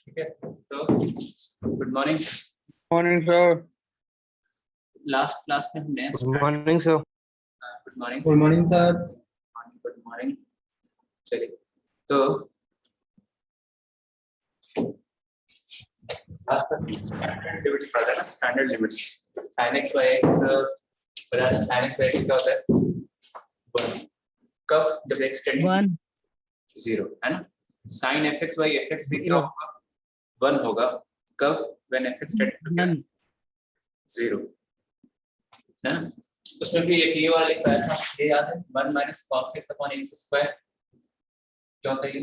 ठीक है, तो good morning. Morning sir. Last class में हमने good morning sir. Good morning good morning sir. Good morning. चलिए, तो लास्ट स्टैंडर्ड लिमिट्स पढ़ा था ना, standard limits. sin x by x बताया, sin x by x क्या होता है? 1। कब? जब x टेंडिंग 1 0, है ना। sin fx by fx भी क्या 0 होगा? 1 होगा। कब? when fx टेंडिंग टू 0, है ना। उसमें भी एक ये वाला लिखा था, ये याद है? 1 minus cos x upon x square क्या होता है ये?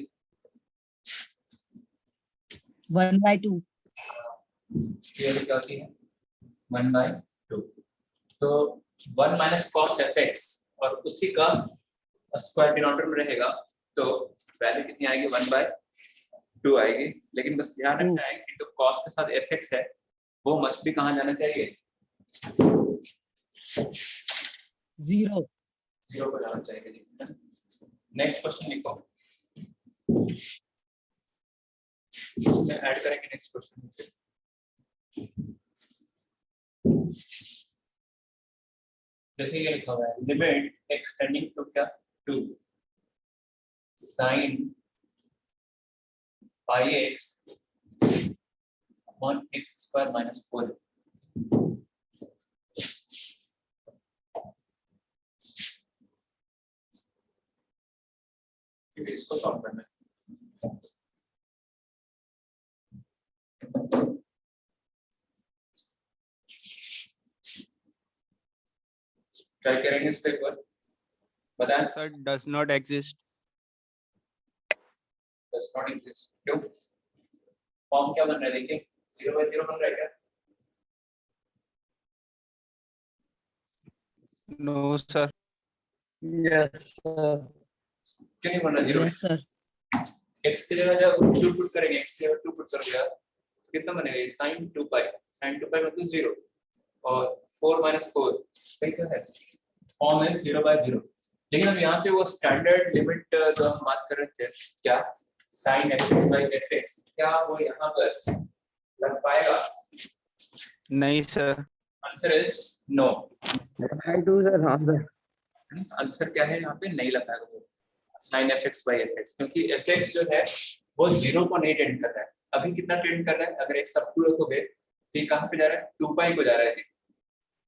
1/2 ये क्या होती है? 1/2। तो 1 minus cos fx और उसी का स्क्वायर डिनोमिनेटर में रहेगा, तो वैल्यू कितनी आएगी? 1/2 आएगी। लेकिन बस ध्यान रखना है कि तो cos के साथ fx है, वो मस्ट भी कहाँ जाना चाहिए? 0 0 पर जाना चाहिए। नेक्स्ट क्वेश्चन लिखो, ऐड करेंगे नेक्स्ट क्वेश्चन। जैसे ये लिखा हुआ है, लिमिट x टेंडिंग टू क्या? 2 sin pi x upon x square minus 4। इसको सॉल्व करना है। ट्राई करेंगे इस पे एक बार, बताएं। Sir does not exist. does not exist। क्यों? फॉर्म क्या बन रहा है? देखिए 0/0 बन रहा है क्या? No sir. Yes sir. क्यों नहीं बन रहा 0? यस सर x की जगह जब 2 पुट करेंगे, x की जगह 2 पुट करोगे यार, तो कितना बनेगा? sin 2 pi। sin 2 pi मतलब 0 और 4 - 4 सही तो है। फॉर्म है 0/0। लेकिन अब यहाँ पे वो स्टैंडर्ड लिमिट जो हम बात कर रहे थे, क्या sin fx by fx, क्या वो यहाँ पर लग पाएगा? नहीं sir. Answer is no. 1/2 sir. हाँ सर। आंसर क्या है यहाँ पे? नहीं लग पाएगा वो sin fx by fx, क्योंकि fx जो है वो 0 को नहीं टेंड कर रहा है। अभी कितना टेंड कर रहा है? अगर एक सब टू रखोगे तो ये कहाँ पे जा रहा है? 2 पाई को जा रहा है,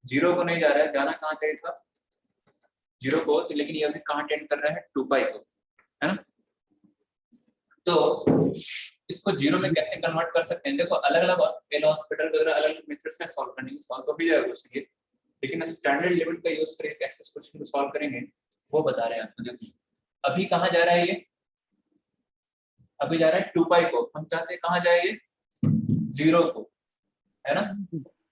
0 को नहीं जा रहा है। जाना कहाँ चाहिए था? 0 को। तो लेकिन ये अभी कहाँ टेंड कर रहा है? 2 पाई को, है ना। तो इसको 0 में कैसे कन्वर्ट कर सकते हैं? देखो अलग अलग एल हॉस्पिटल वगैरह अलग अलग मेथड्स हैं सॉल्व करने के। सॉल्व तो भी जाएगा क्वेश्चन ये, लेकिन स्टैंडर्ड लिमिट का यूज करके कैसे इस क्वेश्चन को सॉल्व करेंगे वो बता रहे हैं आपको। देखो अभी कहाँ जा रहा है ये? अभी जा रहा है 2 पाई को। हम चाहते हैं कहाँ जाए ये? 0 को, है ना।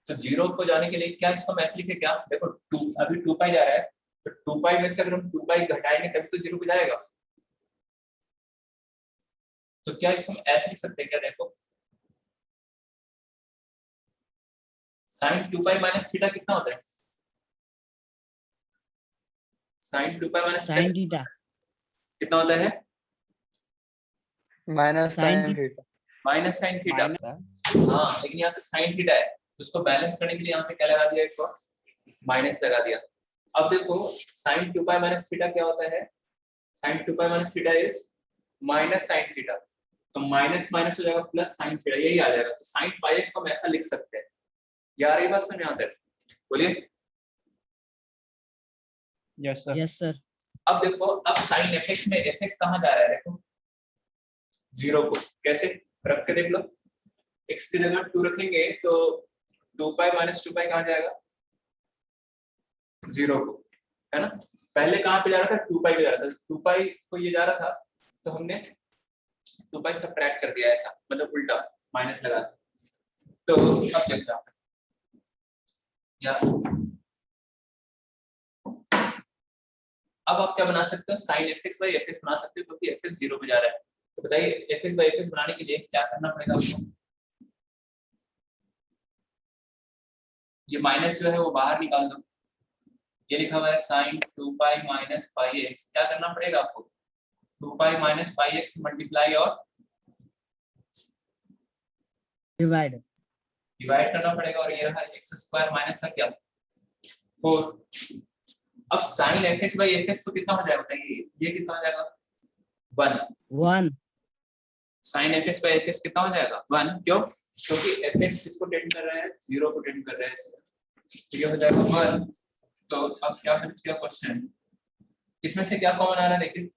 तो 0 को जाने के लिए क्या इसको हम ऐसे लिखे? क्या देखो 2 अभी 2 पाई जा रहा है, तो 2 पाई में से अगर हम 2 पाई घटाएंगे तभी तो 0 पे जाएगा। तो क्या इसको हम ऐसे लिख सकते हैं क्या? देखो sin 2 पाई माइनस थीटा कितना होता है? sin 2 pi minus sin theta कितना होता है? Minus sin sin theta. Minus sine theta. हाँ, लेकिन यहाँ पे साइन थीटा है, तो उसको बैलेंस करने के लिए यहाँ पे क्या लगा दिया? एक बार माइनस लगा दिया। अब देखो sin 2 पाई माइनस थीटा क्या होता है? sin 2 pi minus theta is minus sine theta. तो माइनस माइनस हो जाएगा प्लस साइन थीटा, यही आ जाएगा। तो sin पाई x को हम ऐसा लिख सकते हैं। यार ये बात समझ में आता है? बोलिए। Yes sir. यस सर अब देखो, अब sin fx में fx कहाँ जा रहा है? देखो 0 को। कैसे रख के देख लो, x की जगह 2 रखेंगे तो 2 पाई माइनस 2 पाई कहाँ जाएगा? 0 को, है ना। पहले कहाँ पे जा रहा था? 2 पाई पे जा रहा था। 2 पाई को ये जा रहा था तो हमने 2 पाई सबट्रैक्ट कर दिया, ऐसा मतलब उल्टा माइनस लगा। तो अब देखो यार, अब आप क्या बना सकते हो? sin fx by fx बना सकते हो, क्योंकि fx 0 पे जा रहा है। तो बताइए fx by fx बनाने के लिए क्या करना पड़ेगा आपको? ये माइनस जो है वो बाहर निकाल दो। ये लिखा हुआ है sin 2 pi minus pi x। क्या करना पड़ेगा आपको? 2 pi minus pi x multiply और Divide. डिवाइड करना पड़ेगा, और ये रहा एक्स स्क्वायर माइनस का क्या 4। अब sine f x by f x तो कितना हो जाएगा बताइए, ये कितना हो जाएगा 1। 1. Sine f x by f x कितना हो जाएगा 1, क्यों? क्योंकि एफ एक्स किसको टेंड कर रहा है, 0 को टेंड कर रहा है, तो ये हो जाएगा 1। तो अब क्या फिर किया क्वेश्चन, इसमें से क्या कॉमन आ रहा है देखिए,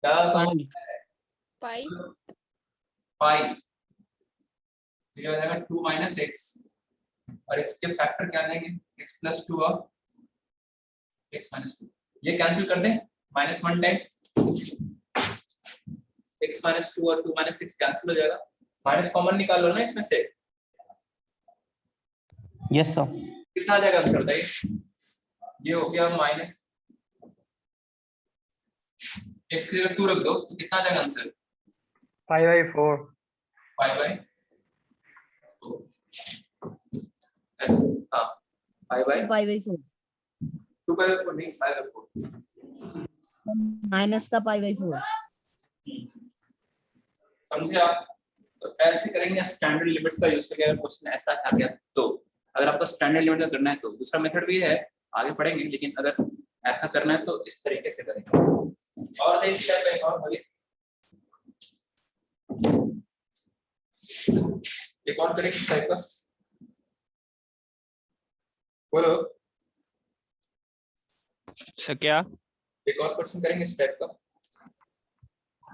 क्या कॉमन है पाई पाई, ये हो जाएगा 2 माइनस एक्स, और इसके फैक्टर क्या आ जाएंगे x प्लस 2 और x माइनस 2, ये कैंसिल कर दें -1 टाइम x माइनस 2 और 2 माइनस 6 कैंसिल हो जाएगा, माइनस कॉमन निकाल लो ना इसमें से, Yes, sir. कितना आ जाएगा आंसर बताइए, ये हो गया माइनस x की जगह 2 रख दो तो कितना आ जाएगा आंसर 5/4. 5/4 ऐसे, हाँ 5/4 Pi by 4. 2/4 नहीं 5/4, Minus का pi by 4. समझे आप? तो ऐसे करेंगे स्टैंडर्ड लिमिट्स का यूज करके, अगर क्वेश्चन ऐसा आ गया तो, अगर आपको स्टैंडर्ड लिमिट का करना है तो दूसरा मेथड भी है, आगे पढ़ेंगे, लेकिन अगर ऐसा करना है तो इस तरीके से करेंगे। और देख स्टेप है, और बोलिए एक और करेंगे इस टाइप का, बोलो सर क्या एक और क्वेश्चन करेंगे इस टाइप का,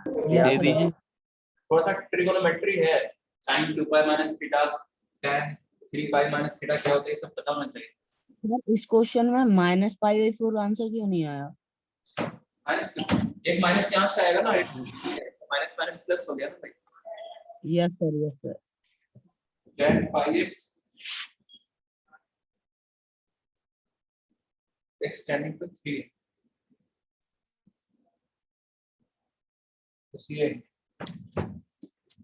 Yes, दे sir. दीजिए। थोड़ा सा ट्रिगोनोमेट्री है, sin 2 पाई माइनस थीटा tan 3 पाई माइनस थीटा क्या होता है, ये सब पता होना चाहिए। सर, इस क्वेश्चन में माइनस पाई बाई 4 आंसर क्यों नहीं आया? माइनस एक माइनस यहाँ से आएगा ना, माइनस माइनस प्लस हो गया ना भाई, yes sir, yes sir. tan pi x extending to 3, तो ये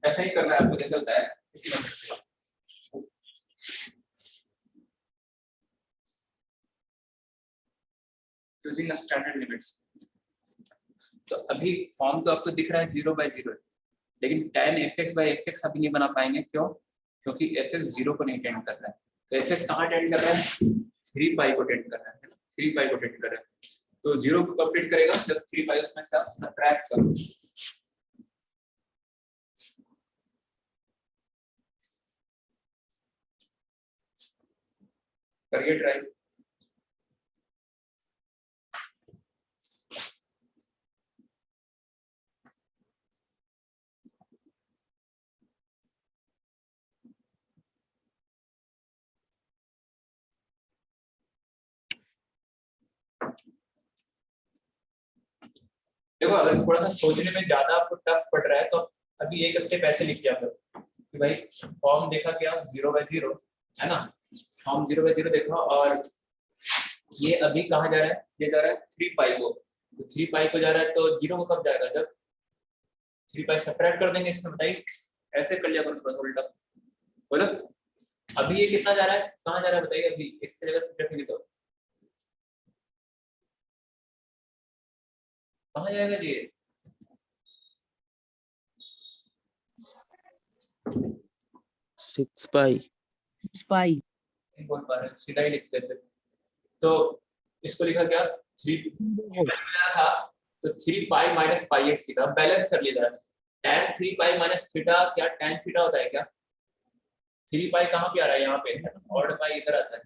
ऐसा ही करना है आपको, जैसे होता है इसी मेथड से। चूजिंग स्टैंडर्ड लिमिट्स, तो अभी फॉर्म तो आपको दिख रहा है 0/0, लेकिन tan fx by fx अभी नहीं बना पाएंगे, क्यों? क्योंकि fx 0 को नहीं टेंड कर रहा है, तो fx कहाँ टेंड कर रहा है 3 पाई को टेंड कर रहा है ना, 3 पाई को टेंड कर रहा है, तो 0 को कब टेंड करेगा, जब 3 पाई उसमें से आप सबट्रैक्ट करो। करिए ट्राई, देखो अगर थोड़ा सा सोचने में ज्यादा आपको टफ पड़ रहा है तो अभी एक स्टेप ऐसे लिख दिया करो कि भाई फॉर्म देखा क्या 0/0 है ना, फॉर्म 0/0 देखा, और ये अभी कहाँ जा रहा है, ये जा रहा है 3 पाई को, तो 3 पाई को जा रहा है, तो 0 को कब जाएगा, जब 3 पाई सबट्रैक्ट कर देंगे इसमें, बताइए ऐसे कर लिया करो थोड़ा सा उल्टा, बोलो अभी ये कितना जा रहा है, कहाँ जा रहा है बताइए, अभी x की जगह रखेंगे तो कहाँ जाएगा जी, 6 pi. pi. नहीं बोल पा रहे, सीधा ही लिख देते, तो इसको लिखा क्या 3 था, तो 3 पाई माइनस पाई एक्स लिखा, बैलेंस कर लिया जरा, tan 3 पाई माइनस थीटा क्या tan थीटा होता है क्या, 3 पाई कहाँ पे आ रहा है, यहाँ पे ऑड पाई इधर आता है,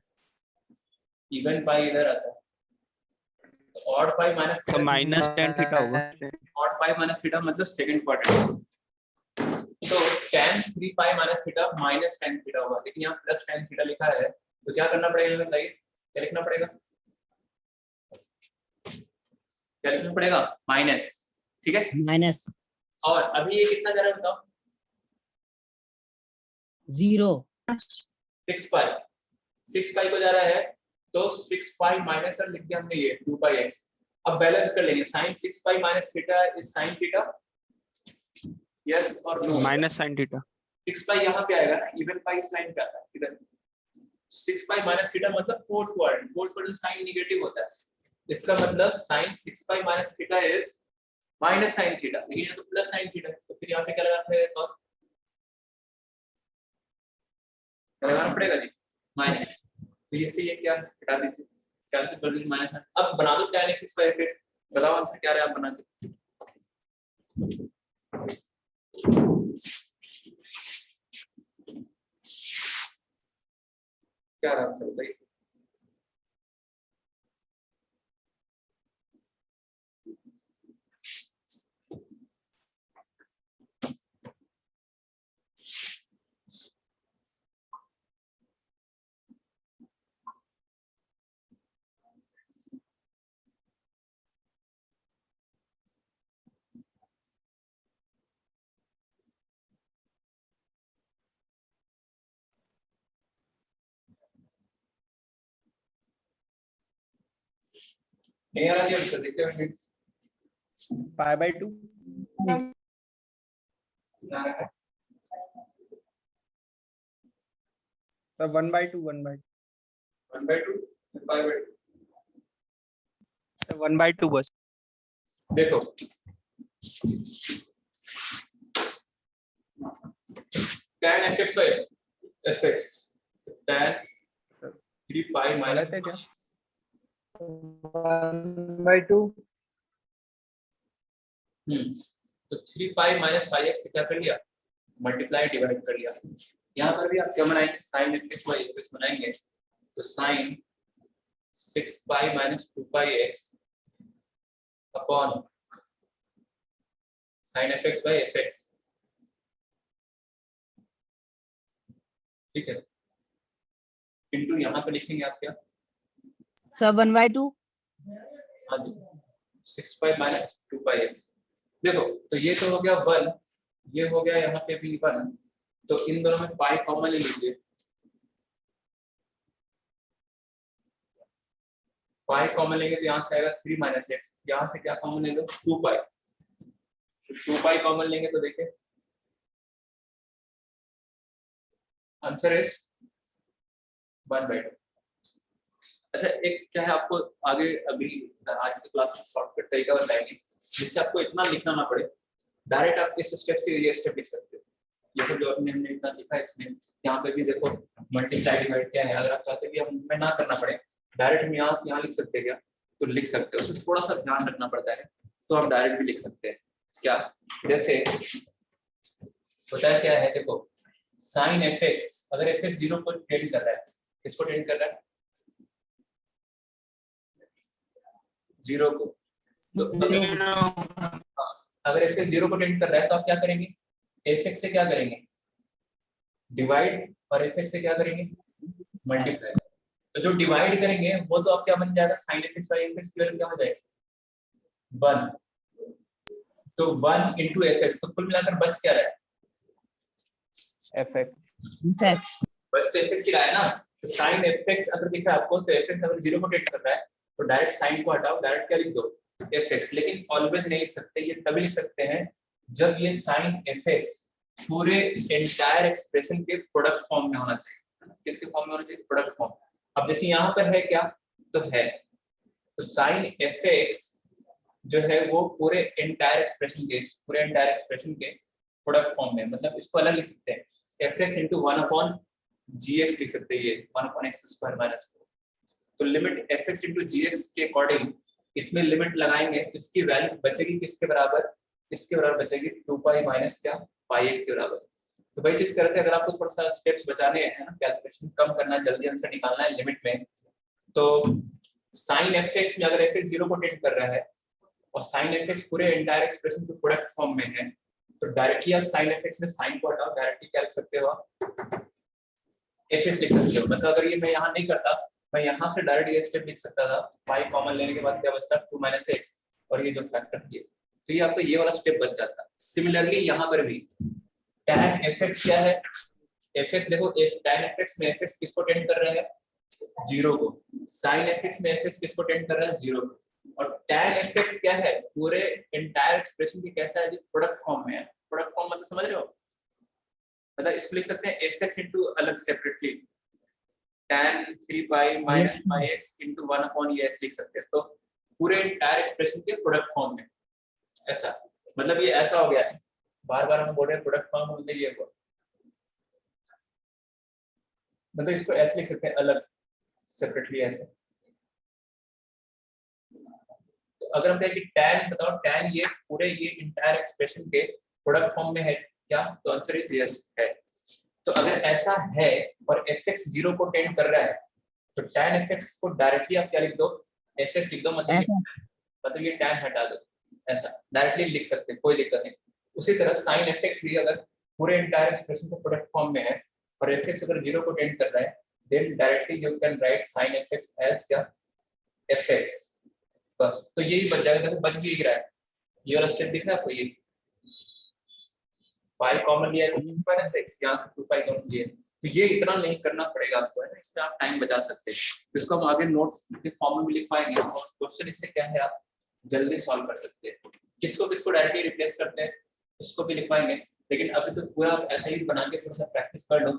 इवन पाई इधर आता है, ऑड पाई माइनस तो माइनस tan थीटा होगा। ऑड पाई माइनस थीटा मतलब सेकंड क्वाड्रेंट, तो tan 3 पाई minus theta minus tan theta होगा, लेकिन यहाँ प्लस tan थीटा लिखा है, तो क्या करना पड़ेगा हमें बताइए, क्या लिखना पड़ेगा, क्या लिखना पड़ेगा माइनस, ठीक है, माइनस और अभी ये कितना जा रहा है बताओ 0. 6 पाई को जा रहा है, तो 6 पाई माइनस कर लिख दिया हमने ये 2 पाई एक्स, अब बैलेंस कर लेंगे, sine 6 pi minus theta is sine theta, yes और no, minus sin theta. 6 pi यहाँ पे आएगा ना, इवन पाई इस लाइन पे आता है इधर, 6 पाई माइनस थीटा मतलब फोर्थ क्वाड्रेंट साइन नेगेटिव होता है, इसका मतलब sine 6 pi minus theta is minus sine theta, लेकिन ये तो प्लस साइन थीटा, तो फिर यहाँ पे क्या लगाना पड़ेगा? और क्या लगाना पड़ेगा जी? माइनस। तो इससे ये क्या हटा दीजिए, कैंसिल कर दीजिए माइनस। अब बना दो tan x by fx, बताओ आंसर क्या रहा है, आप बना के क्या रहा आंसर बताइए। नहीं आ रहा जी आंसर, देखते हैं पाई बाई 2। तो 1/2 1/2 1/2 5/2। 1/2 बस। देखो tan fx by fx, tan 3 pi minus गलत है क्या? 1/2। तो 3 पाई माइनस पाई एक्स से क्या कर लिया, मल्टीप्लाई डिवाइड कर लिया। यहाँ पर भी आप क्या बनाएंगे, साइन एक्स बाई एक्स बनाएंगे, तो sine 6 pi minus 2 pi x upon sine f x by f x, ठीक है, इनटू यहाँ पे लिखेंगे आप क्या, सर 1/2। हाँ जी 6 पाई माइनस 2 पाई एक्स। देखो तो ये तो हो गया 1, ये हो गया यहाँ पे भी 1, तो इन दोनों में पाई कॉमन ले लीजिए, पाई कॉमन लेंगे तो यहाँ से आएगा 3 माइनस एक्स, यहाँ से क्या कॉमन ले लो 2 पाई, तो 2 पाई कॉमन लेंगे तो देखिए आंसर इज 1/2। अच्छा एक क्या है, आपको आगे अभी आज की क्लास में शॉर्टकट तरीका बताएंगे जिससे आपको इतना लिखना ना पड़े, डायरेक्ट आप इस स्टेप से ये स्टेप लिख सकते हो। ये सब जो हमने इतना लिखा है इसमें, यहाँ पे भी देखो मल्टीप्लाई डिवाइड क्या है, अगर आप चाहते हैं कि हमें ना करना पड़े, डायरेक्ट हम यहाँ से यहाँ लिख सकते हैं क्या, तो लिख सकते हो, उसमें थोड़ा सा ध्यान रखना पड़ता है, तो आप डायरेक्ट भी लिख सकते हैं। क्या जैसे होता है क्या है, देखो साइन एफ एक्स, अगर एफ एक्स 0 को टेंड कर रहा है, किसको टेंड कर रहा है, 0 को, तो अगर एफ एक्स 0 को टेंड कर रहा है तो आप क्या करेंगे, एफ एक्स से क्या करेंगे डिवाइड, और एफ एक्स से क्या करेंगे मल्टीप्लाई। तो जो डिवाइड करेंगे वो तो आप क्या बन जाएगा, sine f x by f x की वैल्यू क्या हो जाएगी 1, तो 1 इंटू एफ एक्स, तो कुल मिलाकर बच क्या रहा है एफ एक्स। बस तो एफ एक्स ही रहा है ना, तो साइन एफ एक्स अगर दिख रहा है आपको, तो एफ एक्स अगर 0 को टेंड कर रहा है तो डायरेक्ट साइन को हटाओ, डायरेक्ट क्या लिख दो एफ एक्स, लेकिन ऑलवेज नहीं लिख सकते, ये तभी लिख सकते हैं जब ये साइन एफ एक्स पूरे एंटायर एक्सप्रेशन के प्रोडक्ट फॉर्म में होना चाहिए। किसके फॉर्म में होना चाहिए, प्रोडक्ट फॉर्म। अब जैसे यहाँ पर है क्या, तो है, तो साइन एफ एक्स जो है वो पूरे एंटायर एक्सप्रेशन के प्रोडक्ट फॉर्म में, मतलब इसको अलग लिख सकते हैं, एफ एक्स इंटू 1/gx लिख सकते हैं, ये 1/x² माइनस 4। तो लिमिट एफ एक्स इंटू जी एक्स के अकॉर्डिंग इसमें लिमिट लगाएंगे तो इसकी वैल्यू बचेगी किसके बराबर, इसके बराबर बचेगी 2 पाई माइनस क्या पाई एक्स के बराबर। तो वही चीज करते हैं, अगर आपको थोड़ा सा स्टेप्स बचाने हैं ना, कैलकुलेशन कम करना है, जल्दी आंसर निकालना है लिमिट में, तो साइन एफ एक्स में अगर एफ एक्स 0 को टेंड कर रहा है और साइन एफ एक्स पूरे एंटायर एक्सप्रेशन के प्रोडक्ट फॉर्म में है, तो डायरेक्टली आप साइन एफ एक्स में साइन को हटाओ, डायरेक्टली क्या लिख सकते हो एफ एक्स लिख सकते हो। मतलब अगर ये मैं यहाँ नहीं करता, मैं यहाँ से डायरेक्ट ये स्टेप लिख सकता था, पाई कॉमन लेने के बाद क्या बचता 2 माइनस एक्स, और ये जो फैक्टर किए, तो ये आपको ये वाला स्टेप बच जाता। सिमिलरली यहाँ पर भी tan fx क्या है, fx देखो tan fx में fx किसको टेंड कर रहा है 0 को, sin fx में fx किसको टेंड कर रहा है 0 को, और tan fx क्या है पूरे एंटायर एक्सप्रेशन की कैसा है, प्रोडक्ट फॉर्म में है। प्रोडक्ट फॉर्म मतलब समझ रहे हो, मतलब इसको लिख सकते हैं fx इनटू अलग separately tan 3 pi minus pi x into 1/s लिख सकते हैं। तो पूरे एंटायर एक्सप्रेशन के प्रोडक्ट फॉर्म में, ऐसा मतलब ये ऐसा हो गया है, बार बार हम बोल रहे हैं प्रोडक्ट फॉर्म होने लिए को, मतलब इसको ऐसे लिख सकते हैं अलग सेपरेटली ऐसे। तो अगर हम कहें कि tan बताओ, tan ये पूरे ये इंटायर एक्सप्रेशन के प्रोडक्ट फॉर्म में है क्या, तो आंसर इज यस है। तो अगर ऐसा है और fx 0 को टेंड कर रहा है तो tan fx को डायरेक्टली आप क्या लिख दो, fx लिख दो, मतलब ये tan हटा दो, ऐसा डायरेक्टली लिख सकते हैं, कोई दिक्कत नहीं। उसी तरह sin fx भी अगर पूरे एंटायर एक्सप्रेशन के प्रोडक्ट फॉर्म में है और fx अगर 0 को टेंड कर रहा है then directly you can write sin fx as क्या, fx, बस। तो यही बच जाएगा, तो बच भी रहा है, ये वाला स्टेप दिख रहा है आपको, ये पाई कॉमन लिया है -x, यहाँ से 2 पाई कॉमन लिया है, तो ये इतना नहीं करना पड़ेगा आपको, है ना, इसमें आप टाइम बचा सकते हैं। इसको हम आगे नोट के फॉर्म में भी लिख पाएंगे और क्वेश्चन इससे क्या है आप जल्दी सॉल्व कर सकते हैं। किसको किसको डायरेक्टली रिप्लेस करते हैं उसको भी लिख पाएंगे, लेकिन अभी तो पूरा आप ऐसा ही बना के थोड़ा सा प्रैक्टिस कर लो,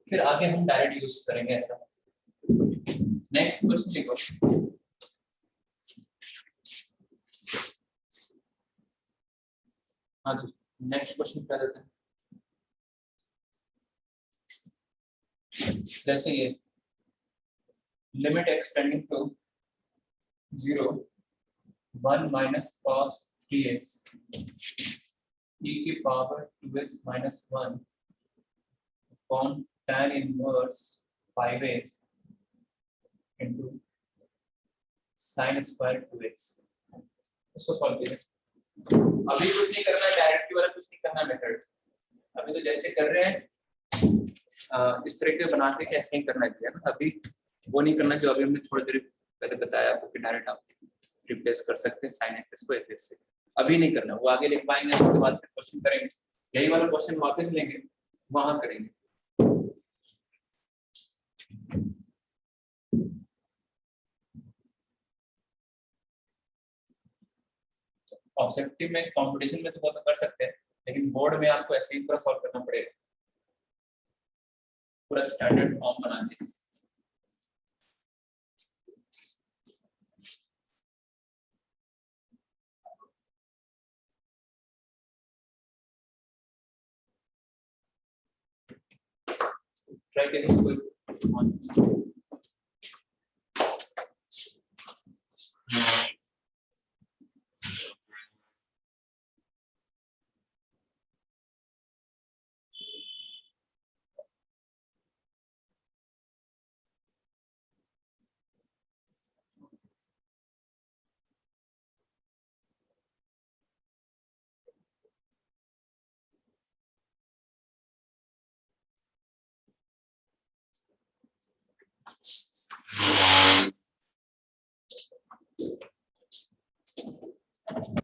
फिर आगे हम डायरेक्ट यूज करेंगे ऐसा। नेक्स्ट क्वेश्चन लिखो। हाँ जी, नेक्स्ट क्वेश्चन क्या देते हैं, जैसे ये limit extending to 0 1 minus cos 3x e की power 2x minus 1 upon tan inverse 5x into sin square 2x, इसको सॉल्व कीजिए। अभी कुछ नहीं करना है, डायरेक्टली वाला कुछ नहीं करना है मेथड, अभी तो जैसे कर रहे हैं इस तरह के बना के कैसे नहीं करना चाहिए ना, अभी वो नहीं करना जो अभी हमने थोड़ी देर पहले बताया आपको कि डायरेक्ट आप रिप्लेस कर सकते हैं sin fx को fx से, अभी नहीं करना, वो आगे लिख पाएंगे, उसके बाद फिर क्वेश्चन करेंगे, यही वाला क्वेश्चन वापस लेंगे वहां करेंगे। ऑब्जेक्टिव में कंपटीशन में तो वो तो कर सकते हैं, लेकिन बोर्ड में आपको ऐसे ही पूरा सॉल्व करना पड़ेगा, पूरा स्टैंडर्ड फॉर्म बना के। ट्राई करें कोई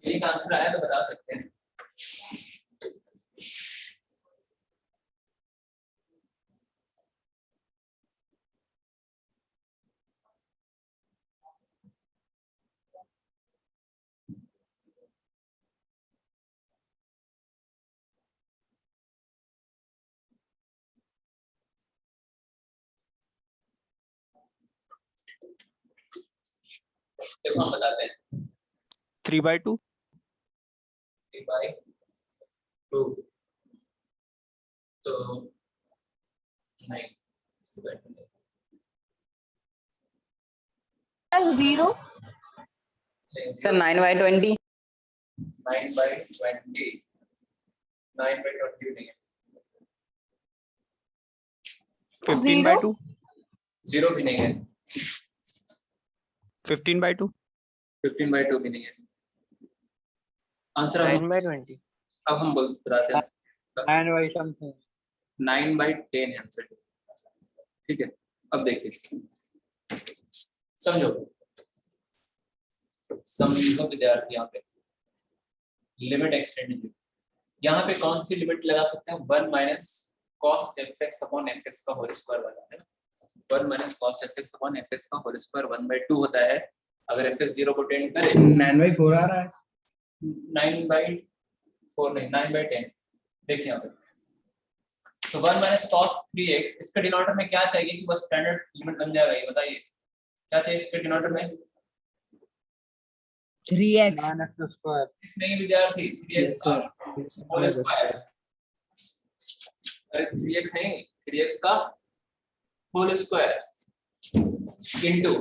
एक आंसर आया तो बता सकते हैं। देखो हम बताते हैं 3/2 3/2 तो नहीं 0 सर 9/20 9/20 9/20 नहीं है, 15/2 0 भी नहीं है, 15/2 15/2 भी नहीं है। आंसर हम 9/20 अब हम बताते हैं 9 something 9/10 है आंसर, ठीक है। अब देखिए समझो विद्यार्थी, यहाँ पे लिमिट एक्सटेंडेड, यहाँ पे कौन सी लिमिट लगा सकते हैं, 1 minus cos fx upon fx का होल स्क्वायर वाला है, 1 minus cos fx upon fx का होल स्क्वायर 1/2 होता है। अगर fx 0 को टेंड करे 9/4 आ रहा है, 9/4 नहीं 9/10, देखिए यहाँ पे तो 1 माइनस cos 3x, इसका डिनोमिनेटर में क्या चाहिए कि बस स्टैंडर्ड लिमिट बन जाएगा, ये बताइए क्या चाहिए इसके डिनोमिनेटर में, 3x -x²। नहीं विद्यार्थी, 3x Yes, का sir. Whole square. अरे 3x नहीं, 3x का होल स्क्वायर इनटू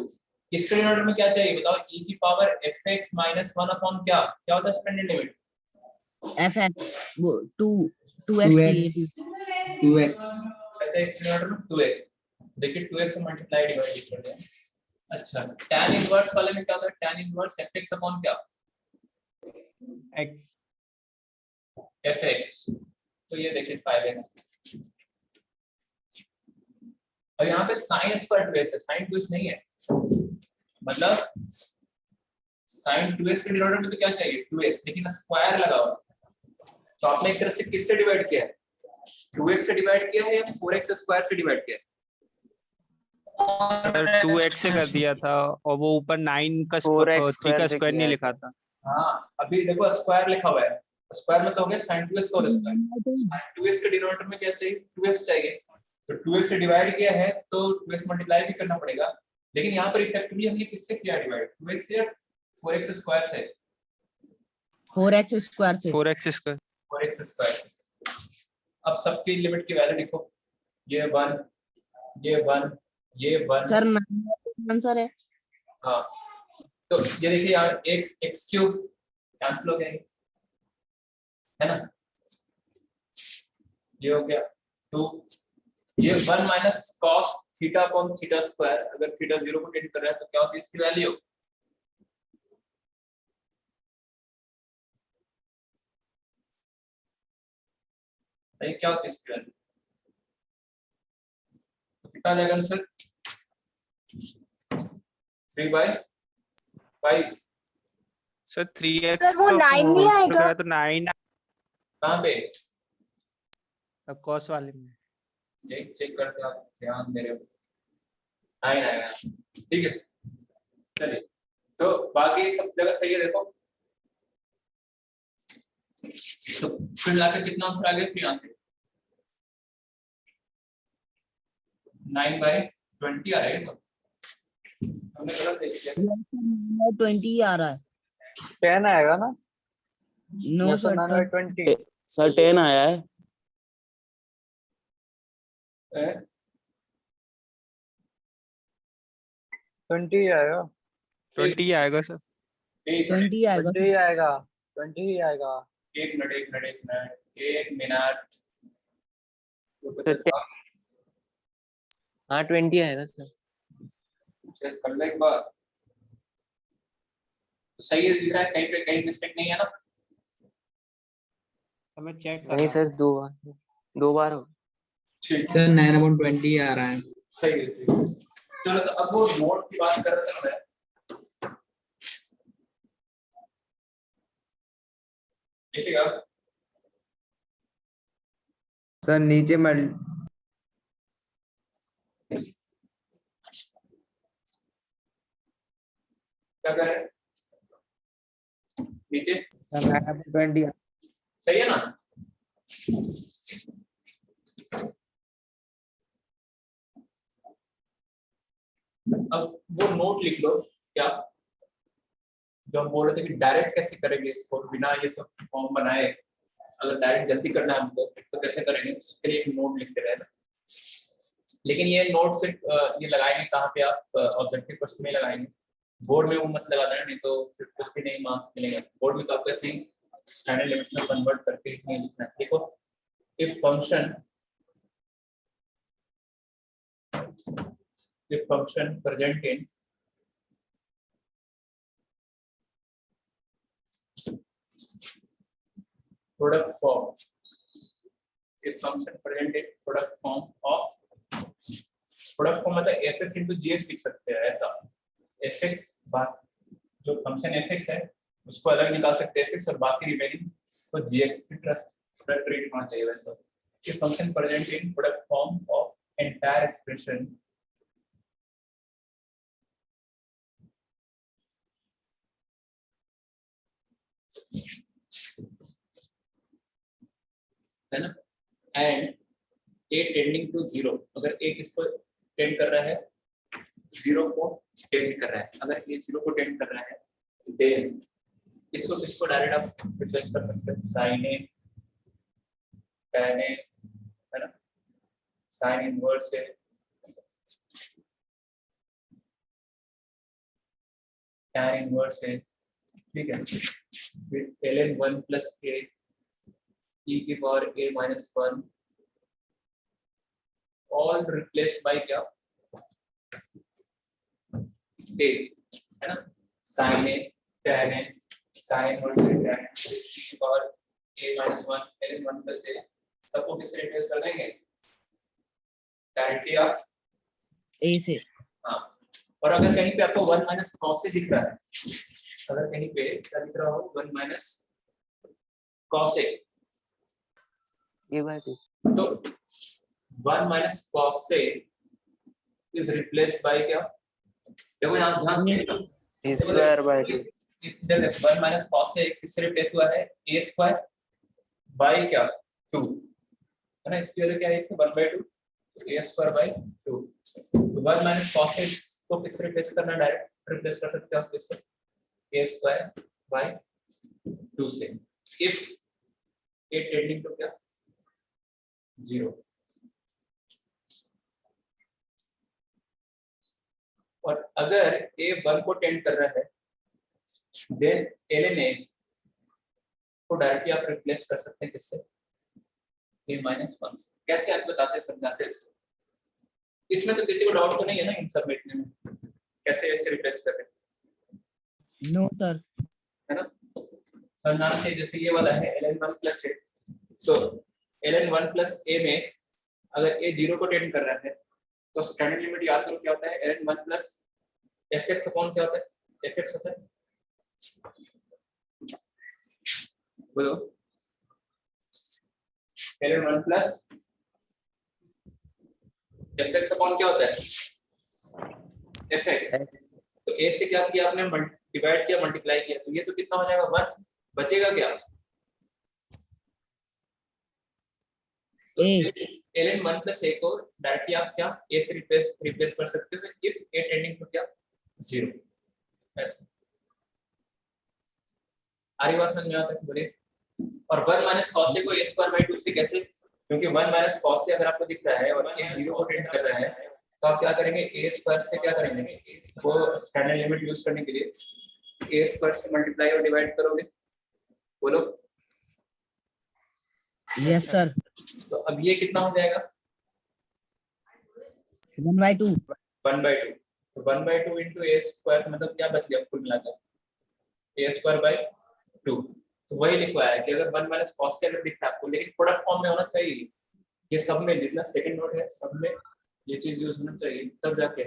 किसके डिनोमिनेटर में क्या चाहिए बताओ, e की पावर fx माइनस 1 अपॉन क्या होता है स्टैंडर्ड लिमिट? fx वो 2x 2x 2x कहते हैं इसके डिनोमिनेटर में 2x, देखिए 2x से मल्टीप्लाई डिवाइड कर दें। अच्छा tan इनवर्स वाले में क्या होता है, tan इनवर्स fx अपॉन क्या? x fx, तो ये देखिए 5x। और यहाँ पे sin स्क्वायर 2x है, sin 2x नहीं है, मतलब sin 2x के डिनोमिनेटर में तो क्या चाहिए 2x, लेकिन स्क्वायर लगा हुआ, तो आपने एक तरफ से किससे डिवाइड किया है, 2x से डिवाइड किया है या 4x स्क्वायर से डिवाइड किया है? सर 2x से कर दिया था और वो ऊपर 9 का 3 का स्क्वायर नहीं लिखा था। हाँ अभी देखो स्क्वायर लिखा हुआ है, स्क्वायर मतलब हो गया sin 2x का होल स्क्वायर। sin 2x के डिनोमिनेटर में क्या चाहिए 2x चाहिए, तो 2x से डिवाइड किया है तो 2x मल्टीप्लाई भी करना पड़ेगा, लेकिन यहाँ पर इफेक्टिवली हमने किससे किया डिवाइड, 2x से या 4x स्क्वायर से? 4x स्क्वायर से 4x स्क्वायर 4x स्क्वायर। अब सबकी लिमिट की वैल्यू लिखो, ये 1 ये 1 ये 1। सर आंसर है। हाँ तो ये देखिए यार x क्यूब कैंसिल हो गया है ना, ये हो गया 2, ये 1 minus cos theta upon theta square, अगर थीटा 0 को टेंड कर रहा है तो क्या होती है इसकी वैल्यू, ये क्या होती है इसकी वैल्यू, तो कितना आ जाएगा आंसर 3/5। सर 3x सर वो 9 नहीं आएगा? तो 9 कहाँ पे कॉस वाले में। चेक करते आप, ध्यान दे रहे हो, 9 आएगा, ठीक है चलिए, तो बाकी सब जगह सही है देखो, तो फिर लाकर कितना आंसर आ गया फिर यहाँ से 9/20 आ रहा है, तो हमने गलत देख लिया। 20 आ रहा है। 10 आएगा ना? नो सर 9/20 सर 10 आया है। 20 आएगा 20 आएगा सर। 20 आएगा। 20 आएगा 20 ही आएगा। एक मिनट हाँ 20 आएगा सर। चेक कर ले एक बार, तो सही है दिख रहा है, कहीं पे कहीं मिस्टेक नहीं है ना? मैं चेक नहीं सर 2 बार हो। ठीक सर 9/20 आ रहा है। सही है, ठीक है। चलो तो अब वो नोट की बात कर रहे थे मैं, देखिएगा सर नीचे क्या कर रहे हैं नीचे, 9/20 सही है ना? अब वो नोट लिख लो, क्या जो हम बोल रहे थे कि डायरेक्ट कैसे करेंगे इसको बिना ये सब फॉर्म बनाए, अगर डायरेक्ट जल्दी करना है हमको तो कैसे करेंगे, उसके लिए एक नोट लिखते रहे ना, लेकिन ये नोट से ये लगाएंगे कहाँ पे, आप ऑब्जेक्टिव क्वेश्चन में लगाएंगे, बोर्ड में वो मत लगा देना, नहीं तो फिर कुछ भी नहीं मार्क्स मिलेगा। बोर्ड में तो आपको ऐसे ही स्टैंडर्ड लिमिट में कन्वर्ट करके ही लिखना है। देखो if function present in product form, if function present in product form मतलब fx into gx लिख सकते हैं, ऐसा fx बात जो फंक्शन fx है उसको अलग निकाल सकते हैं fx और बाकी रिमेनिंग तो gx की तरह ट्रीट होना चाहिए वैसा। if function present in product form of entire expression है ना, एंड a टेंडिंग टू 0, अगर a किसको टेंड कर रहा है 0 को टेंड कर रहा है, अगर a 0 को टेंड कर रहा है देन इसको किसको डायरेक्ट आप रिप्लेस कर सकते हैं, साइन ए tan ए है ना, साइन इनवर्स ए tan इनवर्स ए, ठीक है, फिर ln 1 प्लस ए e की power a minus 1 all replaced by क्या, a है ना, sin a tan a sin inverse A tan e की power a minus 1 ln 1 plus a, सबको किससे रिप्लेस कर देंगे, डायरेक्टली आप ए से। हाँ, और अगर कहीं पे आपको 1 माइनस कॉस से दिख रहा है, अगर कहीं पे क्या दिख रहा हो 1 माइनस कॉस ए, ये बात है। तो 1 माइनस कॉस से इज रिप्लेस्ड बाय क्या, देखो यहाँ ध्यान से ए स्क्वायर बाय 2 इधर 1 माइनस कॉस से किससे रिप्लेस हुआ है, ए स्क्वायर बाय क्या 2 है ना, इसकी वजह क्या है 1 बाय 2, तो ए स्क्वायर बाय 2, तो 1 माइनस कॉस से को किससे रिप्लेस करना, डायरेक्ट रिप्लेस कर सकते हो आप किससे, ए स्क्वायर बाय 2 से, इफ ए टेंडिंग टू क्या 0, और अगर a 1 को टेंड कर रहा है देन ln a को डायरेक्टली आप रिप्लेस कर सकते हैं किससे, a माइनस 1 से। कैसे आप बताते हैं, समझाते हैं इसको, इसमें तो किसी को डाउट तो नहीं है ना इन सब बैठने में, कैसे ऐसे रिप्लेस कर रहे हैं, नो सर। है ना, समझाना चाहिए। जैसे ये वाला है ln 1 प्लस a, तो ln 1 प्लस a में अगर a 0 को टेंड कर रहा है तो स्टैंडर्ड लिमिट याद करो क्या होता है, ln 1 प्लस fx अपॉन क्या होता है, fx होता है, बोलो ln 1 प्लस fx अपॉन क्या होता है, fx, तो a से क्या किया आपने, डिवाइड किया, मल्टीप्लाई किया, तो ये तो कितना हो जाएगा 1, बचेगा क्या, तो ln 1 प्लस a को डायरेक्टली आप क्या a से रिप्लेस कर सकते हो इफ a टेंडिंग टू क्या 0, ऐसे आरी बात समझ में आता है, बोलिए। और 1 माइनस कॉस a को a स्क्वायर बाय 2 से कैसे, क्योंकि 1 माइनस कॉस a अगर आपको दिख रहा है और a 0 को टेंड कर रहा है, तो आप क्या करेंगे, a स्क्वायर से क्या करेंगे, वो स्टैंडर्ड लिमिट यूज करने के लिए a स्क्वायर से मल्टीप्लाई और डिवाइड करोगे, बोलो। Yes sir. तो अब ये कितना हो जाएगा 1/2। 1/2, तो 1/2 इंटू ए स्क्वायर मतलब क्या बच गया कुल मिलाकर, ए स्क्वायर बाय 2, तो वही लिखवाया है कि अगर 1 माइनस कॉस से अगर दिख रहा है आपको, लेकिन प्रोडक्ट फॉर्म में होना चाहिए, ये सब में जितना सेकंड नोट है सब में ये चीज यूज होना चाहिए, तब जाके,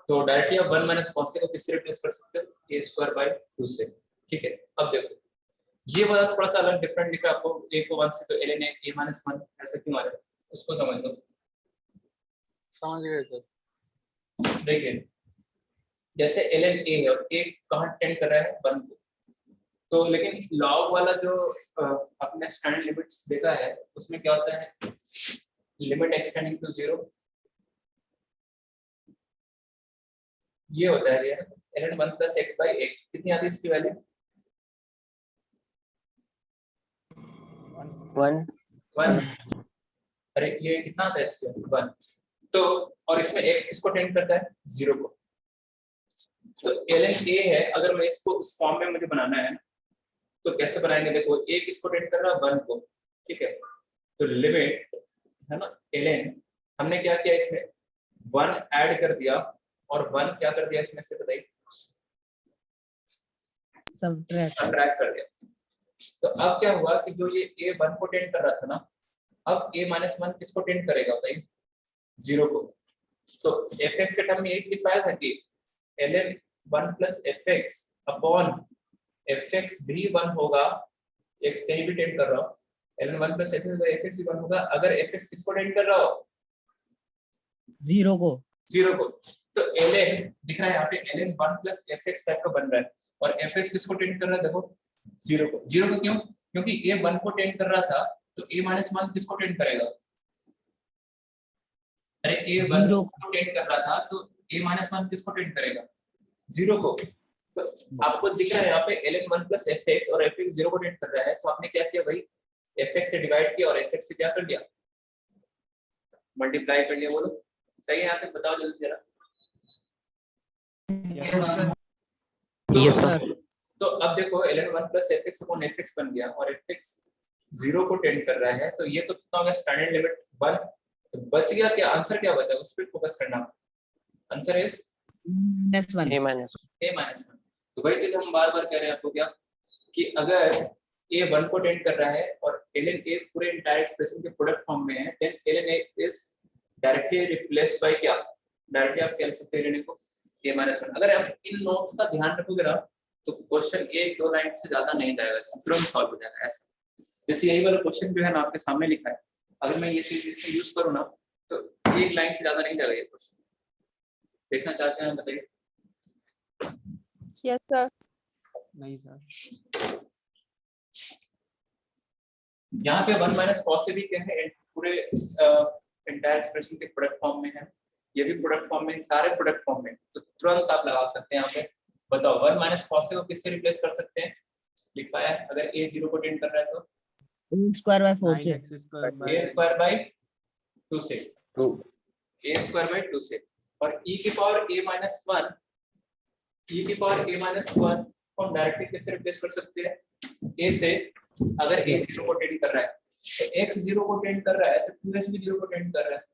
तो डायरेक्टली आप 1 माइनस कॉस से को किससे रिप्लेस कर सकते हो, ए स्क्वायर बाय 2 से, ठीक है। अब देखो ये वाला थोड़ा सा अलग डिफरेंट दिख रहा है आपको, a को 1 से, तो ln a माइनस 1 ऐसा क्यों आ रहा है, उसको समझ लो, समझ गए सर। देखिए जैसे ln a है और a कहाँ टेंड कर रहा है 1 को, तो लेकिन लॉग वाला जो अपने स्टैंडर्ड लिमिट्स देखा है उसमें क्या होता है, लिमिट एक्सटेंडिंग टू 0, ये होता है ये ln 1 plus x by x, कितनी आती है इसकी वैल्यू 1, अरे ये कितना आता है इसके 1, तो और इसमें x किसको टेंड करता है 0 को, तो ln a है, अगर मैं इसको उस फॉर्म में मुझे बनाना है तो कैसे बनाएंगे, देखो a किसको टेंड कर रहा है 1 को, ठीक है, तो लिमिट है ना ln, हमने क्या किया इसमें 1 ऐड कर दिया और 1 क्या कर दिया इसमें से बताइए, सब्ट्रैक्ट कर दिया, तो अब क्या हुआ कि जो ये a 1 को टेंड कर रहा था ना, अब a माइनस 1 किसको टेंड करेगा बताइए 0 को, तो fx के टर्म में एक लिख पाया था कि ln 1 plus fx upon fx भी 1 होगा, x कहीं भी टेंड कर रहा हो, ln 1 प्लस fx भी 1 होगा अगर fx किसको टेंड कर रहा हो 0 को, तो ln दिख रहा है यहाँ पे ln 1 प्लस fx टाइप का बन रहा है, और fx किसको टेंड कर रहा है देखो 0 को, 0 को क्यों, क्योंकि a 1 को टेंड कर रहा था, तो a माइनस 1 किसको टेंड करेगा, अरे a 1 को टेंड कर रहा था तो a माइनस 1 किसको टेंड करेगा 0 को, तो आपको दिख रहा है यहाँ पे ln 1 प्लस fx और fx 0 को टेंड कर रहा है, तो आपने क्या किया भाई, fx से डिवाइड किया और fx से क्या कर दिया, मल्टीप्लाई कर लिया। बोलो सही है? यहाँ तक बताओ जल्दी जरा। Yes sir. तो अब देखो ln 1 plus fx upon fx बन गया और fx 0 को टेंड कर रहा है, तो ये तो कितना हो गया, स्टैंडर्ड लिमिट 1। तो बच गया क्या, आंसर क्या बचा, उस पर फोकस करना। Answer is -1 a minus a-1। तो वही चीज हम बार बार कह रहे हैं आपको, क्या कि अगर a 1 को टेंड कर रहा है और ln a पूरे इंटायर एक्सप्रेशन के प्रोडक्ट फॉर्म में है, then ln a is directly replaced by क्या, डायरेक्टली आप कह सकते हैं ln a को a-1। अगर आप इन नोट्स का ध्यान रखोगे ना, तो क्वेश्चन एक दो लाइन से ज्यादा नहीं जाएगा, तुरंत सॉल्व हो जाएगा। ऐसा जैसे यही वाला क्वेश्चन जो है ना आपके सामने लिखा है, अगर मैं ये चीज इसमें यूज करूँ ना, तो एक लाइन से ज्यादा नहीं जाएगा ये क्वेश्चन। देखना चाहते हैं, बताइए। Yes sir. नहीं सर, यहाँ पे 1 माइनस cos भी क्या है, पूरे एंटायर एक्सप्रेशन के प्रोडक्ट फॉर्म में है, ये भी प्रोडक्ट फॉर्म में, सारे प्रोडक्ट फॉर्म में, तो तुरंत आप लगा सकते हैं यहाँ पे। बताओ 1 माइनस cos को किससे रिप्लेस कर सकते हैं, लिख पाया है? अगर a 0 को टेंड कर रहा है तो a² by 4 से a a² by 2 से, a² by 2 से, और e की पावर a minus 1, e की पावर a minus 1 को हम डायरेक्टली कैसे रिप्लेस कर सकते हैं, a से। अगर a 0 को टेंड कर रहा है तो x 0 को टेंड कर रहा है, तो 2x भी 0 को टेंड कर रहा है,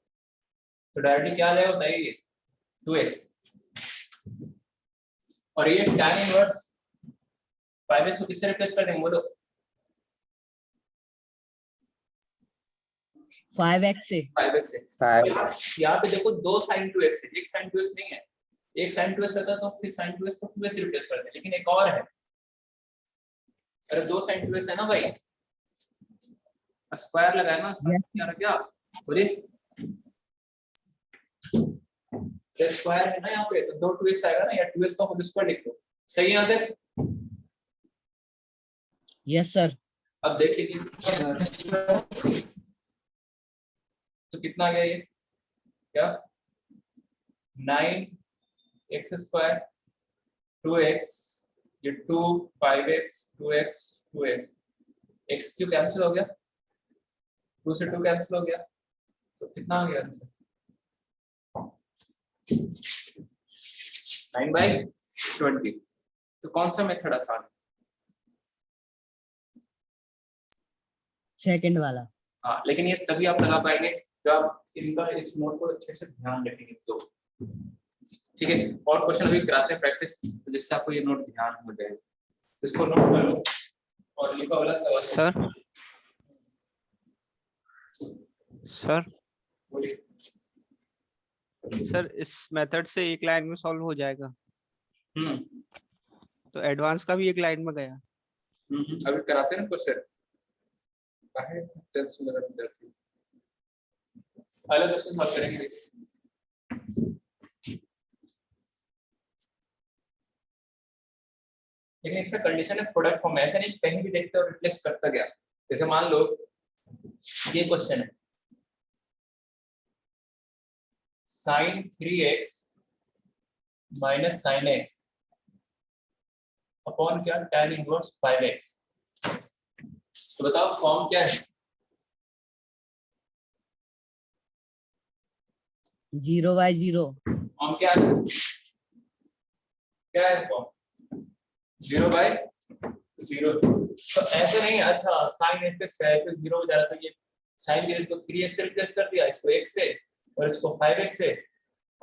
तो डायरेक्टली क्या आ जाएगा बताइए, 2x। और ये tan इनवर्स 5x को किससे रिप्लेस कर देंगे, बोलो। 5x से 5x से। यहाँ पे देखो 2 sin 2x है, एक sin 2x नहीं है। एक sin 2x रहता तो फिर sin 2x को 2x से रिप्लेस कर दें, लेकिन एक और है। अरे 2 sin 2x है ना भाई, स्क्वायर लगाया ना, क्या रख गया, बोलिए। स्क्वायर है ना यहाँ पे, तो 2 2x आएगा ना, या 2x का होल स्क्वायर लिख लो। सही है यहाँ तक? Yes sir. अब देख लीजिए तो कितना आ गया ये, क्या 9x स्क्वायर 2x, ये 2 5x 2x 2x, x क्यों कैंसिल हो गया, 2 से 2 कैंसिल हो गया, तो कितना आ गया आंसर, 9/20। तो कौन सा मेथड आसान है? सेकंड वाला। हाँ, लेकिन ये तभी आप लगा पाएंगे जब आप इनका इस नोट को अच्छे से ध्यान रखेंगे तो। ठीक है, और क्वेश्चन अभी कराते हैं प्रैक्टिस, तो जिससे आपको ये नोट ध्यान हो जाएगा, तो इसको नोट कर लो और लिखो वाला सवाल। सर सर इस मेथड से एक लाइन में सॉल्व हो जाएगा, तो एडवांस का भी एक लाइन में गया। अभी कराते हैं ना क्वेश्चन, टेंशन लगा विद्यार्थी, अलग क्वेश्चन सॉल्व करेंगे। लेकिन इसमें कंडीशन है प्रोडक्ट फॉर्म, ऐसा नहीं कहीं भी देखते और रिप्लेस करता गया। जैसे मान लो ये क्वेश्चन है, sin 3x minus sin x upon क्या, tan इनवर्स 5x। तो बताओ फॉर्म क्या है, 0/0। फॉर्म क्या है, क्या है फॉर्म, 0/0। तो ऐसे नहीं, अच्छा sin fx है फिर 0 हो जा रहा, तो ये sin की को 3x से रिप्लेस कर दिया, इसको x से और इसको 5x से,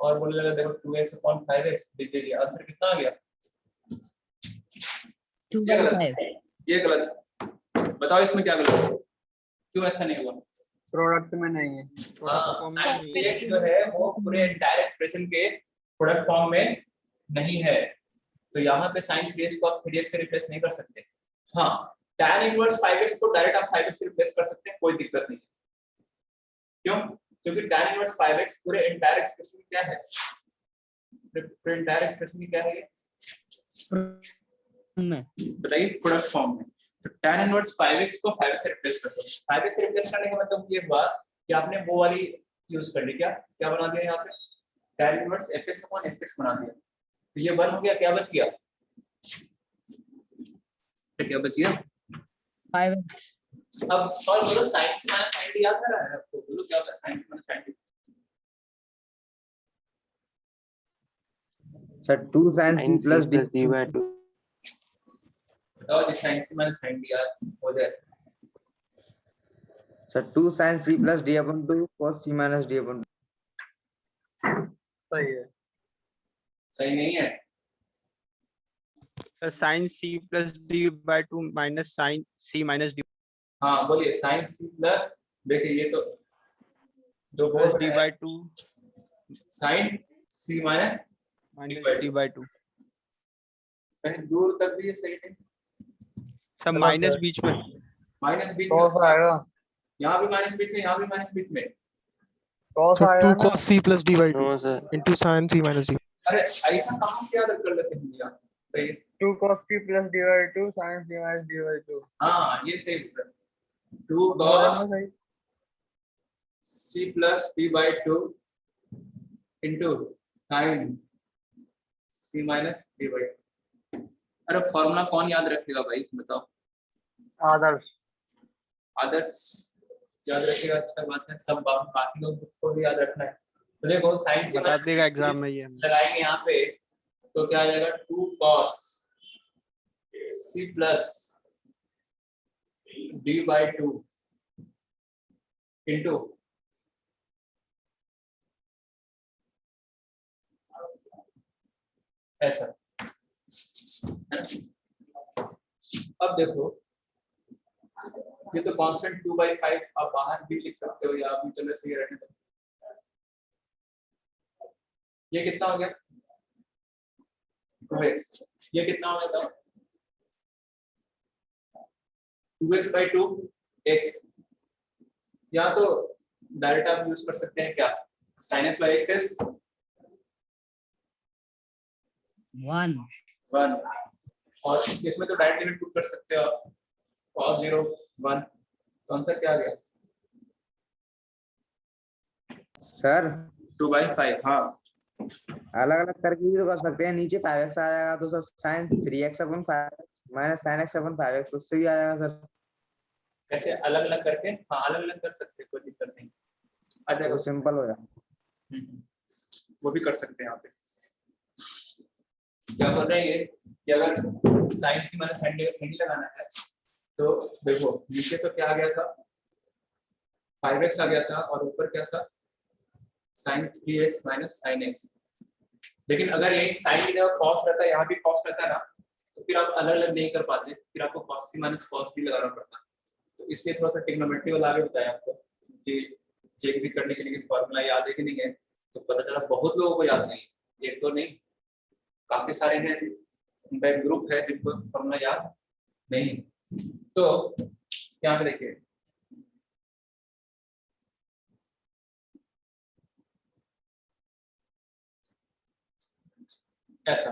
और बोलने लगा देखो 2x अपॉन 5x। देखिए आंसर कितना आ गया, 2/5। ये गलत है। बताओ इसमें क्या गलत है, क्यों ऐसा नहीं हुआ? प्रोडक्ट में नहीं है। हाँ, sin 3x जो है वो पूरे एंटायर एक्सप्रेशन के प्रोडक्ट फॉर्म में नहीं है, तो यहाँ पे sin 3x को आप 3x से रिप्लेस नहीं कर सकते। हाँ, tan इनवर्स 5x को डायरेक्ट आप 5x से रिप्लेस कर सकते हैं, कोई दिक्कत नहीं। क्यों? क्योंकि tan इनवर्स 5x पूरे एंटायर एक्सप्रेशन में क्या है, पूरे एंटायर एक्सप्रेशन में क्या है ये, बताइए, प्रोडक्ट फॉर्म में। तो tan इनवर्स 5x को 5x से रिप्लेस कर दो। 5x से रिप्लेस करने का मतलब ये हुआ कि आपने वो वाली यूज कर ली, क्या बना दिया यहाँ पे, tan inverse fx upon fx बना दिया। तो ये 1 हो गया, क्या बच गया, तो क्या बच गया? 5x। अब सॉल्व करो, sin से माइनस sin d याद आ रहा है आपको? बोलो क्या होता है sin से minus sin d? Sir 2 sin c sin c plus d plus d by 2 बताओ जी, sin से माइनस sin d याद हो जाए? Sir 2 sin c plus d upon 2 cos c minus d upon 2। सही है। सही नहीं है? Sine C plus D by 2 minus sine C minus D हाँ बोलिए, sin c प्लस, देखिए ये तो जो बोल प्लस डी रहे हैं by 2 sin c minus minus D by 2। कहीं दूर तक भी ये सही नहीं। सब माइनस बीच में। माइनस बीच cos में, आएगा, यहाँ भी माइनस बीच में, यहाँ भी माइनस बीच में। cos So आएगा 2 ना। cos c plus d by 2 no sir into sin c minus d। अरे ऐसा कहाँ से याद कर लेते हैं यार? सही है। 2 cos p plus d by 2 sin c minus d by 2। हाँ ये सही उत्तर। 2 बोला cos ना सही। c plus p by 2 into sin c minus p by 2। अरे फॉर्मूला कौन याद रखेगा भाई, बताओ? आदर्श। आदर्श याद रखेगा, अच्छा बात है। सब बाकी लोग को भी याद रखना है। तो देखो साइन से बता देगा एग्जाम में ये। लगाएंगे यहाँ पे, तो क्या आ जाएगा? 2 cos c plus d by 2 into ऐसा है ना? अब देखो ये तो कांस्टेंट 2/5 आप बाहर भी लिख सकते हो, या आप भी चलो सही रहने दो। ये कितना हो गया? 2x। ये कितना हो गया? 2x/2 x। यहाँ तो डायरेक्ट आप यूज कर सकते हैं क्या? sin x by x is 1। 1, और इसमें तो डायरेक्ट लिमिट पुट कर सकते हो आप, cos 0 1। तो आंसर क्या आ गया? सर 2/5। हाँ अलग अलग करके भी तो कर सकते हैं। नीचे 5x आ जाएगा तो sir sin 3x upon 5x minus sin x upon 5x उससे भी आ जाएगा सर। कैसे अलग अलग करके? हाँ अलग अलग कर सकते हैं, कोई दिक्कत नहीं आ जाएगा। वो सिंपल हो जाएगा। वो भी कर सकते हैं यहाँ पे। क्या बोल रहे हैं ये कि अगर sign C minus sign D नहीं लगाना है तो देखो नीचे तो क्या आ गया था? 5x आ गया था, और ऊपर क्या था? sin 3x minus sin x। लेकिन अगर यही साइन की जगह cos रहता है, यहाँ भी cos रहता है ना, तो फिर आप अलग अलग नहीं कर पाते, फिर आपको cos c minus cos b लगाना पड़ता है। तो इसलिए थोड़ा सा ट्रिग्नोमेट्री वाला आगे बताया आपको कि चेक भी करने के लिए फॉर्मूला याद है कि नहीं है। तो पता चला बहुत लोगों को याद नहीं, एक तो नहीं काफी सारे हैं, उनका एक ग्रुप है जिनको फॉर्मूला याद नहीं। तो यहाँ पे देखिए ऐसा,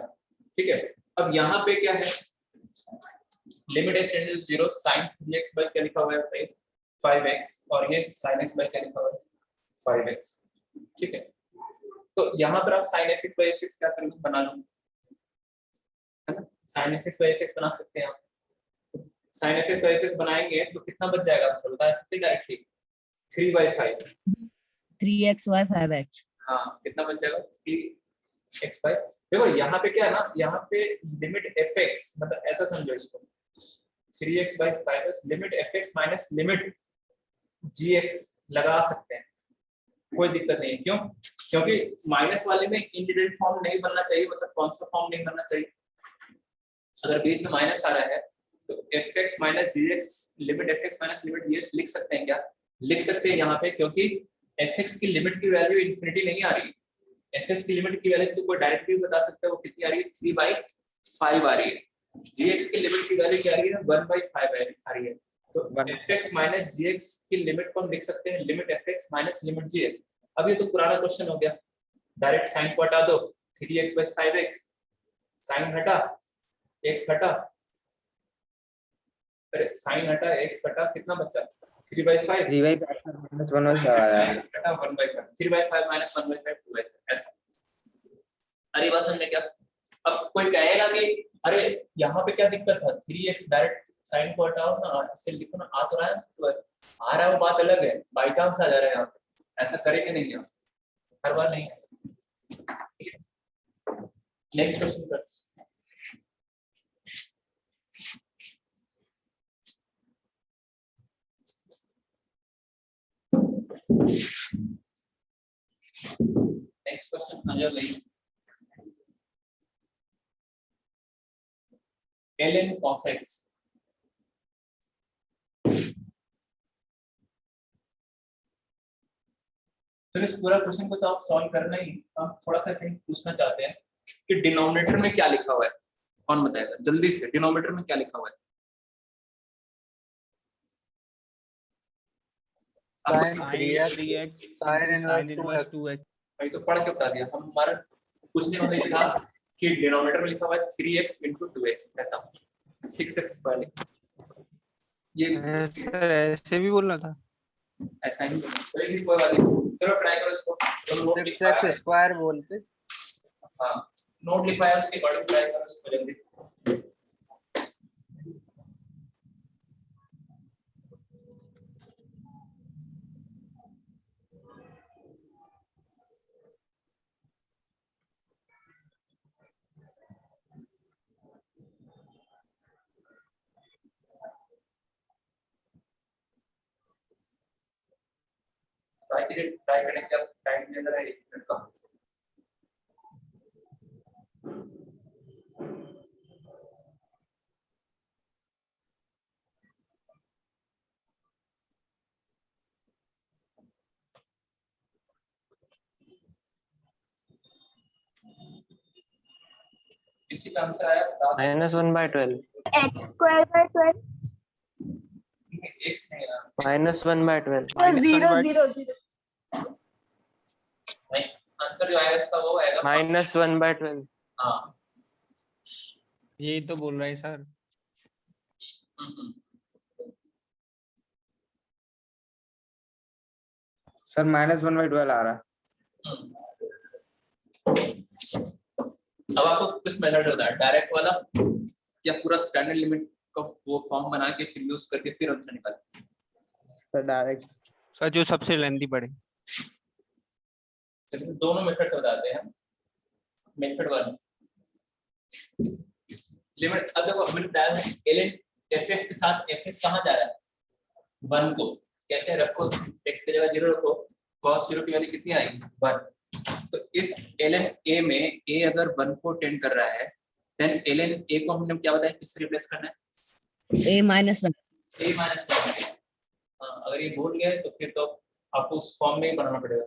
ठीक है। अब यहाँ पे क्या है? Limit x tends to 0 sin 3x by क्या लिखा हुआ है बताइए? 5x, और ये sin x बाय क्या लिखा हुआ है? 5x, ठीक है। तो यहाँ पर आप sin fx बाय fx क्या करेंगे? बना लो, है ना? sin fx बाय fx बना सकते हैं आप। तो sin fx बाय fx बनाएंगे तो कितना बच जाएगा? आप बता सकते हैं डायरेक्टली? 3/5। 3x y 5x। हाँ कितना बच जाएगा? 3x बाय, देखो यहाँ पे क्या है ना, यहाँ पे लिमिट fx, मतलब ऐसा समझो इसको, 3x by 5x limit fx minus limit gx लगा सकते हैं, कोई दिक्कत नहीं है। क्यों? क्योंकि माइनस वाले में इंटीग्रल फॉर्म नहीं बनना चाहिए, मतलब कौन सा फॉर्म नहीं बनना चाहिए? अगर बीच में माइनस आ रहा है तो fx minus gx limit fx minus limit gx लिख सकते हैं क्या? लिख सकते हैं यहाँ पे, क्योंकि fx की लिमिट की वैल्यू इंफिनिटी नहीं आ रही। fx की लिमिट की वैल्यू तो कोई डायरेक्टली बता सकता है, वो कितनी आ रही है? 3/5 आ रही है। gx की लिमिट की वैल्यू क्या आ रही है? 1/5 आ रही है। तो fx माइनस gx की लिमिट को हम लिख सकते हैं limit fx minus limit gx। अब ये तो पुराना क्वेश्चन हो गया, डायरेक्ट साइन को हटा दो, 3x/5x, साइन हटा, x हटा, अरे साइन हटा, x हटा, कितना बचा? 3/5 3/5 minus 1/5 आ जाएगा। 1/5 3/5 माइनस 1/5 2/5 ऐसा। अरे बस हमने क्या, अब कोई कहेगा कि अरे यहाँ पे क्या दिक्कत था, 3x डायरेक्ट साइन को हटाओ ना, इससे लिखो ना, आ तो रहा है, तो आ रहा है वो बात अलग है, बाई चांस आ जा रहा है यहाँ पे, ऐसा करेंगे नहीं यहाँ, हर बार नहीं। नेक्स्ट क्वेश्चन कर। नेक्स्ट क्वेश्चन आ जाओ भाई। ln cos x, तो इस पूरा क्वेश्चन को तो आप सॉल्व करना ही, हम थोड़ा सा ऐसे पूछना चाहते हैं कि डिनोमिनेटर में क्या लिखा हुआ है, कौन बताएगा जल्दी से, डिनोमिनेटर में क्या लिखा हुआ है? Sin आपको 3x sin inverse 2x. भाई तो पढ़ के बता दिया हम, हमारा पूछने वाला ये था कि डिनोमिनेटर में लिखा हुआ है 3x into 2x, ऐसा 6x स्क्वायर, ये सर ऐसे भी बोलना था। ऐसा ही चलिए कोई बात नहीं, चलो ट्राई करो इसको, तो नोट लिखा 6x है, स्क्वायर बोलते। हाँ नोट लिखा है उसके अकॉर्डिंग ट्राई करो इसको जल्दी। ट्राई करने के अब टाइम दे रहा है 1 मिनट का। इसी का आंसर आया -1/12 x square by 12 x नहीं आया, -1/12 तो 0 0 0 नहीं आंसर जो आएगा इसका वो आएगा -1/12 हाँ। यही तो बोल रहे हैं सर। हम्म। सर -1/12 आ रहा है। अब आपको किस मेथड होता है, डायरेक्ट वाला या पूरा स्टैंडर्ड लिमिट का वो फॉर्म बना के फिर यूज करके फिर आंसर निकालें? Sir direct. सर जो सबसे लेंथी पड़े। चलिए दोनों मेथड से बताते हैं। मेथड 1 लिमिट, अब देखो हमने बताया है ln fx के साथ fx कहाँ जा रहा है, 1 को, कैसे रखो, x की जगह 0 रखो, cos 0 की वैल्यू कितनी आएगी 1, तो इफ ln a में a अगर 1 को टेंड कर रहा है देन ln a को हमने क्या बताया किससे रिप्लेस करना है, a minus 1. a minus 1। हाँ अगर ये भूल गए तो फिर तो आपको उस फॉर्म में ही बनाना पड़ेगा,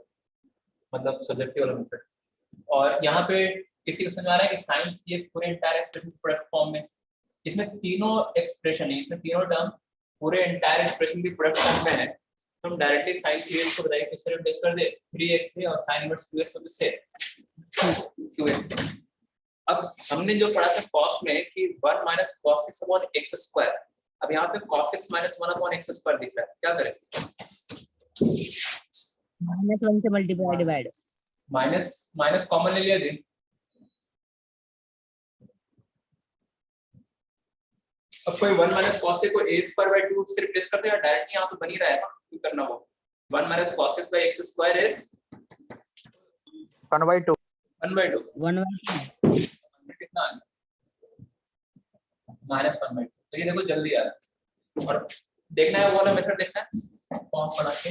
मतलब सब्जेक्टिव वाला मेथड। और यहाँ पे किसी को समझ आ रहा है कि साइन ये पूरे एंटायर एक्सप्रेशन प्रोडक्ट फॉर्म में, इसमें तीनों एक्सप्रेशन है, इसमें तीनों टर्म पूरे एंटायर एक्सप्रेशन की प्रोडक्ट फॉर्म में है, तो हम डायरेक्टली साइन 3x को बताइए किससे रिप्लेस कर दे, 3x से, और साइन इनवर्स 2x को किससे, 2x से। अब हमने जो पढ़ा था cos में कि 1 minus cos x upon x square, अब यहाँ पे cos x minus 1 upon x square दिख रहा है, क्या करें, -1 से मल्टीप्लाई डिवाइड. माइनस कॉमन ले लिया जी, अब कोई 1 minus cos x को a स्क्वायर बाय 2 से रिप्लेस कर देगा डायरेक्टली, यहाँ तो बन ही रहा है ना, क्यों करना वो, 1 minus cos x by x square is 1/2 1/2, 1/2. कितना है -1/2, तो ये देखो जल्दी आ रहा है। और देखना है वो वाला मेथड देखना है फॉर्म बना के,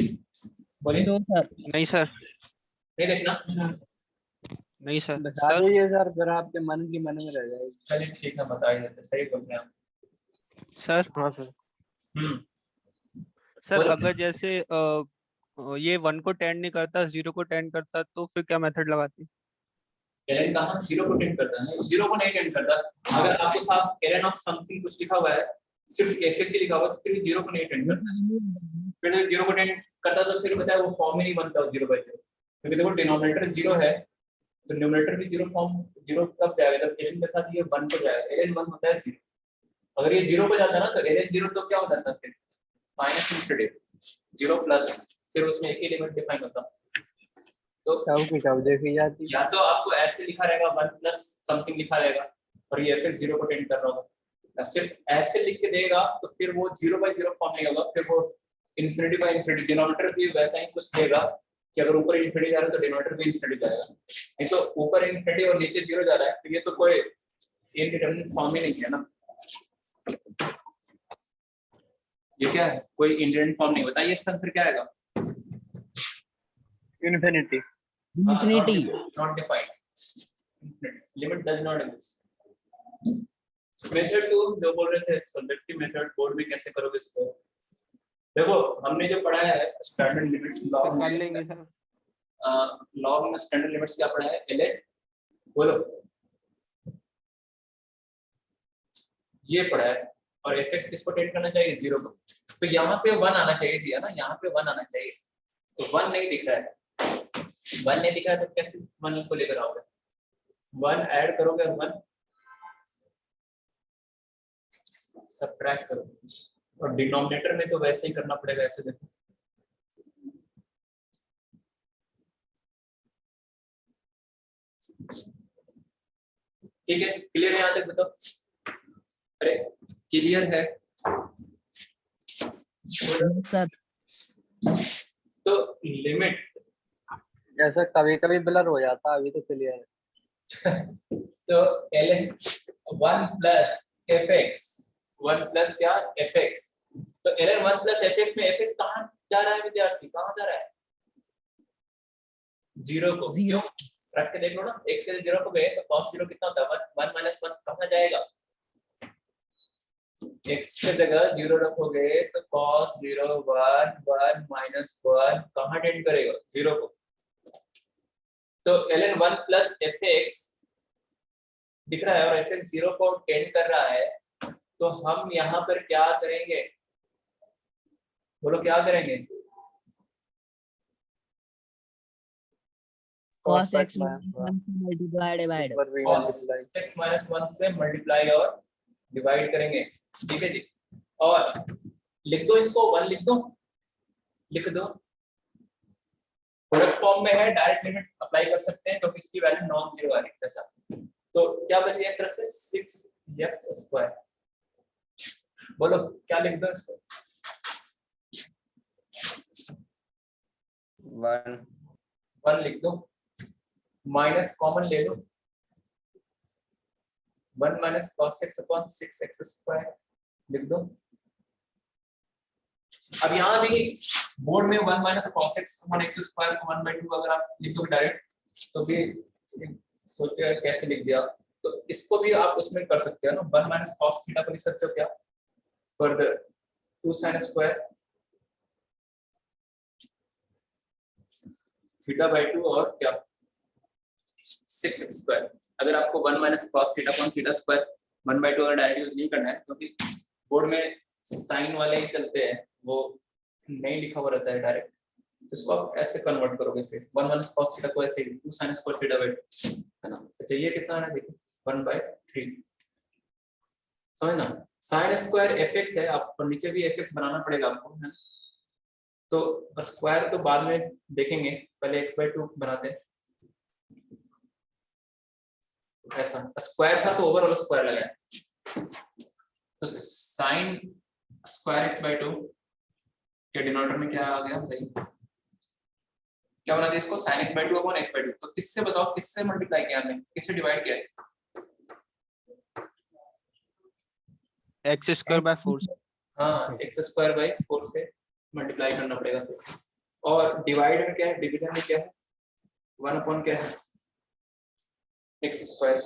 बोलिए। No sir. नहीं सर, नहीं देखना, नहीं सर। बता सर दीजिए सर, फिर आपके मन की मन में रह जाएगी। चलिए ठीक है बता ही देते, सही बोल रहे हैं आप। सर हाँ सर सर बोलो। अगर जैसे ये 1 को टेंड नहीं करता, 0 को टेंड करता, तो फिर क्या मेथड लगाते? ln कहाँ 0 को टेंड करता है, 0 को नहीं टेंड करता, अगर आपके पास ln ऑफ समथिंग कुछ लिखा हुआ है, सिर्फ fx ही लिखा हुआ है, तो फिर 0 को नहीं टेंड करता, फिर 0 को टेंड करता तो फिर बताया वो फॉर्म ही नहीं बनता 0/0, क्योंकि देखो डिनोमिनेटर 0 है तो न्यूमरेटर भी 0 फॉर्म 0 कब जाएगा, जब ln के साथ ये 1 को जाएगा, ln 1 होता है 0, अगर ये 0 को जाता ना तो ln 0 तो क्या होता था फिर -0 प्लस, फिर उसमें एक ही लिमिट डिफाइन होता, तो कब की कब देखी जाती है। या तो आपको ऐसे लिखा रहेगा 1 प्लस समथिंग लिखा रहेगा, और ये fx 0 को टेंड कर रहा होगा। सिर्फ ऐसे लिख के देगा तो फिर वो 0/0 फॉर्म नहीं होगा, फिर वो इन्फिनिटी बाय इन्फिनिटी, डिनोमिनेटर भी वैसा ही कुछ देगा कि अगर ऊपर इन्फिनिटी जा रहा है तो डिनोमिनेटर भी इन्फिनिटी जाएगा, नहीं तो ऊपर इन्फिनिटी और नीचे 0 जा रहा है तो ये तो कोई इनडिटरमिनेट फॉर्म ही नहीं है ना। ये क्या है, कोई इंडिपेंडेंट फॉर्म नहीं। बताइए इसका आंसर क्या आएगा? Infinity. Infinity. Not defined. Limit does not exist. Method 2 जो बोल रहे थे सब्जेक्टिव मेथड, बोर्ड में कैसे करोगे इसको? देखो हमने जो पढ़ा है स्टैंडर्ड लिमिट्स, लॉग कर लेंगे सर। लॉग में स्टैंडर्ड लिमिट्स क्या पढ़ा है? ln, बोलो ये पढ़ा है। और fx किसको टेंड करना चाहिए? 0 को। तो यहाँ पे 1 आना चाहिए, दिया ना, यहाँ पे 1 आना चाहिए, तो 1 नहीं दिख रहा है। 1 नहीं दिख रहा है तो कैसे 1 को लेकर आओगे? 1 ऐड करोगे और 1 सब्ट्रैक्ट करोगे, और डिनोमिनेटर में तो वैसे ही करना पड़ेगा, ऐसे देखो ठीक है। क्लियर है यहाँ तक? बताओ, अरे क्लियर है? सर तो लिमिट ऐसा कभी कभी ब्लर हो जाता, अभी तो क्लियर है। तो ln 1 प्लस fx, 1 प्लस क्या? fx, तो ln 1 प्लस fx में fx कहाँ जा रहा है विद्यार्थी? कहाँ जा रहा है? 0 को। क्यों? रख के देख लो ना, x के 0 को गए तो cos 0 कितना होता है? 1 माइनस 1 कहाँ जाएगा? x के जगह 0 रखोगे तो cos 0 1 1 माइनस 1 कहाँ टेंड करेगा? 0 को। तो ln 1 प्लस fx दिख रहा है और fx 0 को टेंड कर रहा है, तो हम यहाँ पर क्या करेंगे? बोलो क्या करेंगे? cos x multiplied divided. cos x minus 1 से मल्टीप्लाई और डिवाइड करेंगे, ठीक है जी। और लिख दो इसको, 1 लिख दो, लिख दो। प्रोडक्ट फॉर्म में है, डायरेक्ट लिमिट अप्लाई कर सकते हैं क्योंकि इसकी वैल्यू नॉन जीरो आ रही है ऐसा। तो क्या बच गया एक तरफ से? 6x²। बोलो क्या लिख दो इसको? 1 लिख दो, माइनस कॉमन ले लो, 1 minus cos x upon 6x² लिख दो। अब यहाँ भी बोर्ड में 1 minus cos x upon x² को 1/2 अगर आप लिख दो डायरेक्ट तो भी सोचिए कैसे लिख दिया। तो इसको भी आप उसमें कर सकते हो ना, 1 माइनस cos थीटा को लिख सकते हो क्या? फर्दर 2 sin² θ/2 और क्या 6x²। अगर आपको 1 माइनस cos थीटा अपॉन θ² 1/2 अगर डायरेक्ट यूज नहीं करना है क्योंकि बोर्ड में साइन वाले ही चलते हैं, वो नहीं लिखा हुआ रहता है डायरेक्ट, तो इसको आप ऐसे कन्वर्ट करोगे। फिर 1 माइनस cos थीटा को ऐसे 2 sin² θ/2 है ना। अच्छा ये कितना है देखो 1/3, समझ ना। sin² fx है, आप नीचे भी fx बनाना पड़ेगा आपको, है ना। तो स्क्वायर तो बाद में देखेंगे, पहले x/2 बनाते हैं। ऐसा स्क्वायर था तो ओवरऑल स्क्वायर लगाया, तो sin² x/2 के डिनोमिनेटर में क्या आ गया भाई? क्या बना दिया इसको? sin x/2 upon x/2। तो किससे बताओ, किससे मल्टीप्लाई किया हमने, किससे डिवाइड किया है? x²/4। हाँ x²/4 से मल्टीप्लाई करना पड़ेगा फिर। और डिवाइड में क्या है? डिवीजन में क्या है? 1 अपॉन क्या है? x²।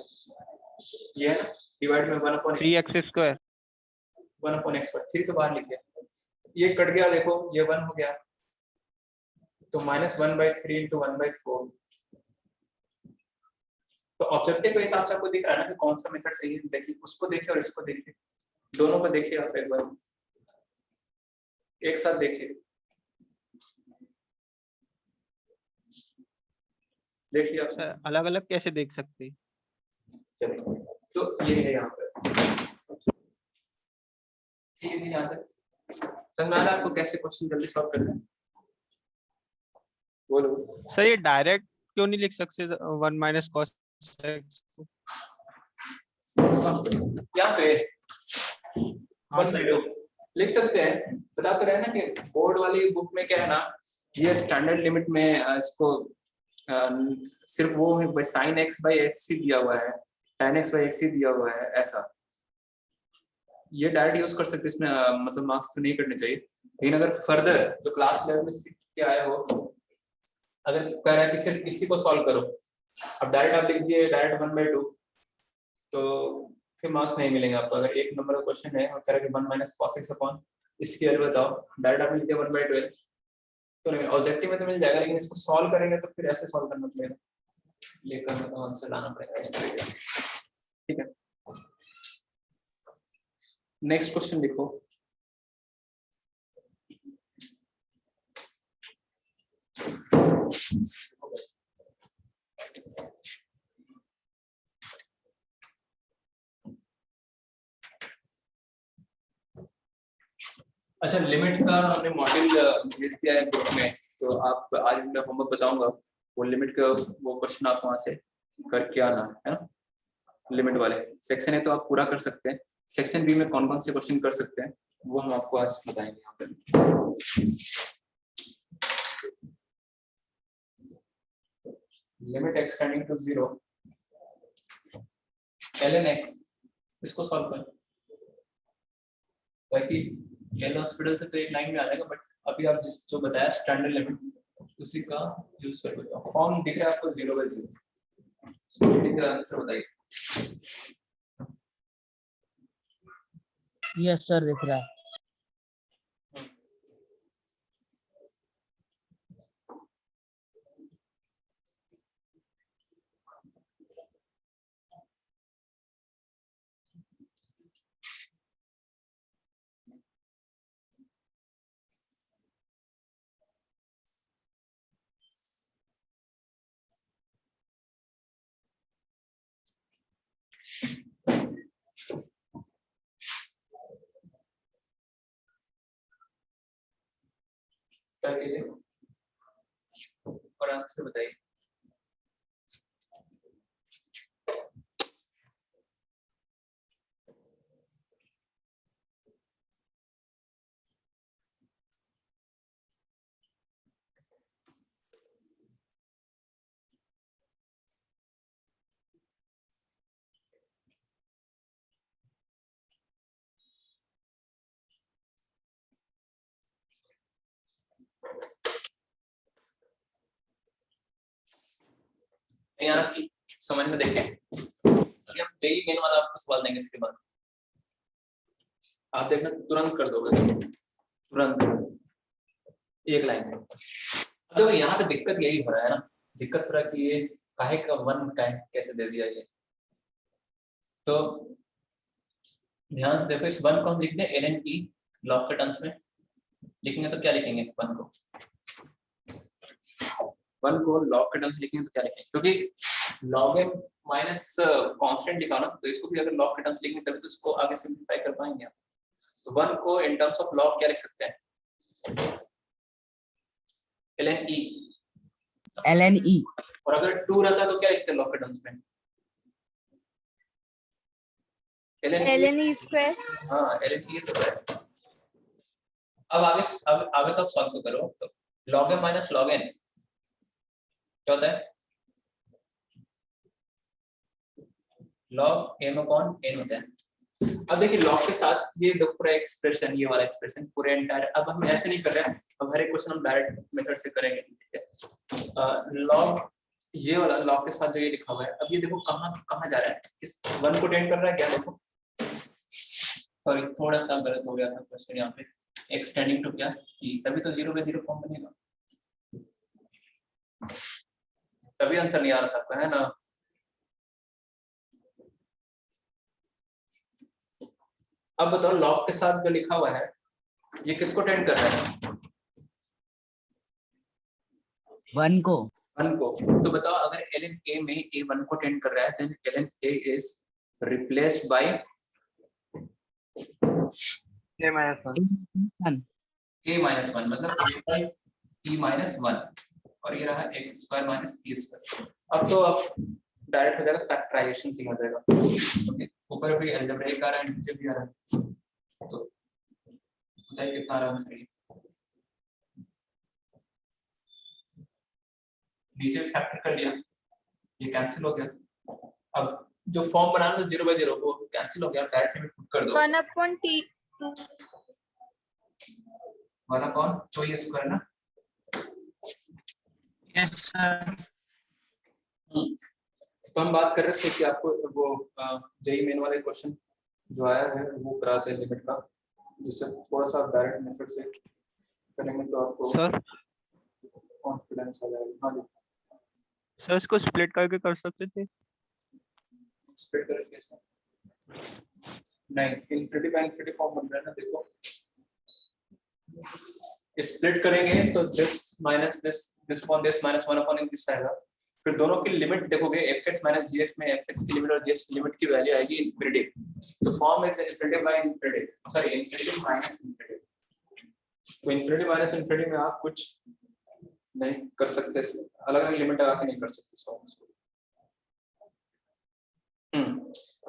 ये है ना, डिवाइड में 1 अपॉन 3x²। 1 upon x²। 3 तो बाहर लिख दिया, ये कट गया, देखो ये 1 हो गया, तो -1/3 × 1/4। तो ऑब्जेक्टिव के हिसाब से आपको दिख रहा है ना कि कौन सा मेथड सही है। देखिए उसको देखिए और इसको देखिए, दोनों को देखिए आप एक बार एक साथ देखिए, देखिए आप। सर अलग अलग कैसे देख सकते हैं? चलिए तो ये है यहाँ पर, ठीक है यहाँ तक समझ आ रहा है आपको कैसे क्वेश्चन जल्दी सॉल्व करना है? बोलो सर ये डायरेक्ट क्यों नहीं लिख सकते 1 माइनस cos x? यहाँ पे हाँ सर। लिख सकते हैं, बता तो रहे ना कि बोर्ड वाली बुक में क्या है ना, ये स्टैंडर्ड लिमिट में इसको सिर्फ वो है साइन एक्स बाई एक्स ही दिया हुआ है, tan x बाई एक्स ही दिया हुआ है, ऐसा ये डायरेक्ट यूज कर सकते, इसमें मतलब मार्क्स तो नहीं करने चाहिए। लेकिन अगर फर्दर जो क्लास लेवल में सीख के आए हो, अगर कह रहा है कि सिर्फ इसी को सॉल्व करो, अब डायरेक्ट आप लिख दिए डायरेक्ट 1/2, तो फिर मार्क्स नहीं मिलेंगे आपको। अगर एक नंबर का क्वेश्चन है और कह रहा है कि 1 माइनस cos x अपॉन इसकी वैल्यू बताओ, डायरेक्ट आप लिख दिया 1/12, तो नहीं, ऑब्जेक्टिव में तो मिल जाएगा, लेकिन इसको सॉल्व करेंगे तो फिर ऐसे सॉल्व करना पड़ेगा, लेकर मतलब आंसर लाना पड़ेगा इस तरीके से। ठीक है, नेक्स्ट क्वेश्चन लिखो। अच्छा, लिमिट का हमने मॉड्यूल भेज दिया है ग्रुप में, तो आप आज मैं होमवर्क बताऊंगा, वो लिमिट का वो क्वेश्चन आप वहां से करके आना है ना। लिमिट वाले सेक्शन है तो आप पूरा कर सकते हैं, सेक्शन बी में कौन कौन से क्वेश्चन कर सकते हैं वो हम आपको आज बताएंगे यहाँ पे। Limit x tending to 0 ln x, इसको सॉल्व कर, ताकि एल हॉस्पिटल से तो एक लाइन में आ जाएगा, बट अभी आप जिस जो बताया स्टैंडर्ड लिमिट उसी का यूज कर देता हूँ। फॉर्म दिख रहा है आपको 0/0, दिख रहा है, आंसर बताइए। यस सर दिख रहा है। क्या कीजिए और आंसर बताइए। यहाँ की समझ में देखिए, अभी हम जेई मेन वाला आपको सवाल देंगे, इसके बाद आप देखना तुरंत कर दोगे, तुरंत एक लाइन में। तो यहाँ पे दिक्कत यही हो रहा है ना, दिक्कत हो रहा है कि ये काहे का 1 टाइम कैसे दे दिया ये। तो ध्यान से देखो, इस 1 को हम लिख दें ln e लॉग के टर्म्स में लिखेंगे तो क्या लिखेंगे, 1 को 1 को log के टर्म्स लिखेंगे तो क्या लिखेंगे, क्योंकि log m माइनस कांस्टेंट लिखा ना, तो इसको भी अगर log के टर्म्स लिखेंगे तभी तो इसको आगे सिंपलीफाई कर पाएंगे। तो 1 को इन टर्म्स ऑफ log क्या लिख सकते हैं, ln e, ln e, और अगर 2 रहता तो क्या लिखते हैं log के टर्म्स में, ln e square. हाँ ln e स्क्वायर। अब आगे तो सॉल्व तो करो, तो log m minus log n क्या होता है, log m अपॉन n होता है। अब देखिए log के साथ ये पूरा एक्सप्रेशन, ये वाला एक्सप्रेशन पूरे एंटायर, अब हम ऐसे नहीं कर रहे हैं, अब हर एक क्वेश्चन हम डायरेक्ट मेथड से करेंगे। ठीक है, log ये वाला log के साथ जो ये लिखा हुआ है, अब ये देखो कहाँ जा रहा है, किस 1 को टेंड कर रहा है क्या, देखो सॉरी थोड़ा सा गलत हो गया था क्वेश्चन यहाँ पे, एक्सटेंडिंग टू क्या कि तभी तो 0/0 फॉर्म बनेगा, तभी आंसर नहीं आ रहा था आपका, है ना। अब बताओ लॉग के साथ जो लिखा हुआ है ये किसको टेंड कर रहा है, 1 को। 1 को। तो बताओ अगर ln a में a 1 को टेंड कर रहा है, then ln a is replaced by a minus 1. a minus 1, मतलब e minus 1, और ये रहा x square minus e square. अब तो आप डायरेक्ट हो जाएगा, फैक्टराइजेशन से हो जाएगा। ओके, ऊपर भी अलजेब्रिक आ रहा है, नीचे भी आ रहा है, तो बताइए कितना आराम से नीचे फैक्टर कर लिया, ये कैंसिल हो गया। अब जो फॉर्म बनाना था 0 by 0 वो कैंसिल हो गया, डायरेक्ट लिमिट पुट कर दो। 1 upon t 1 upon 2 स्क्वायर ना। Yes sir. तो हम बात कर रहे थे कि आपको वो जेई मेन वाले क्वेश्चन जो आया है वो कराते हैं लिमिट का, जिससे थोड़ा सा डायरेक्ट मेथड से करेंगे तो आपको सर कॉन्फिडेंस आ जाएगा। हाँ जी, सर इसको स्प्लिट करके कर सकते थे। स्प्लिट करके कैसे? नहीं, इनफिनिटी बाय इनफिनिटी फॉर्म बन रहा है ना, देखो स्प्लिट करेंगे तो this minus this upon this minus 1 upon this आएगा। फिर दोनों की लिमिट देखोगे fx माइनस gx में fx की लिमिट और gx की लिमिट की वैल्यू आएगी इनफिनिटी, तो form is infinity by infinity, sorry infinity minus infinity. तो इनफिनिटी माइनस इनफिनिटी में आप कुछ नहीं कर सकते, अलग-अलग लिमिट लगा के नहीं कर सकते सॉल्व इसको।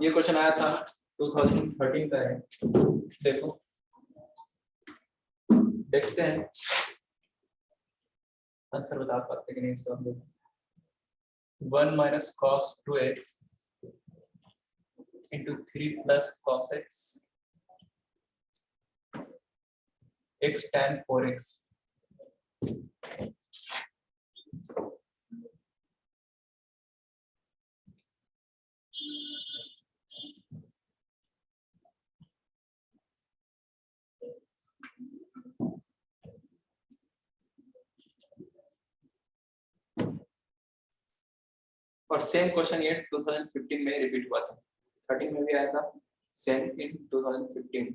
ये क्वेश्चन आया था 2013 का है, देखो देखते हैं आंसर बता पाते कि नहीं इसका। 1 minus cos 2x into 3 plus cos x x tan 4x। और सेम क्वेश्चन ये 2015 में रिपीट हुआ था, 13 में भी आया था, सेम इन 2015।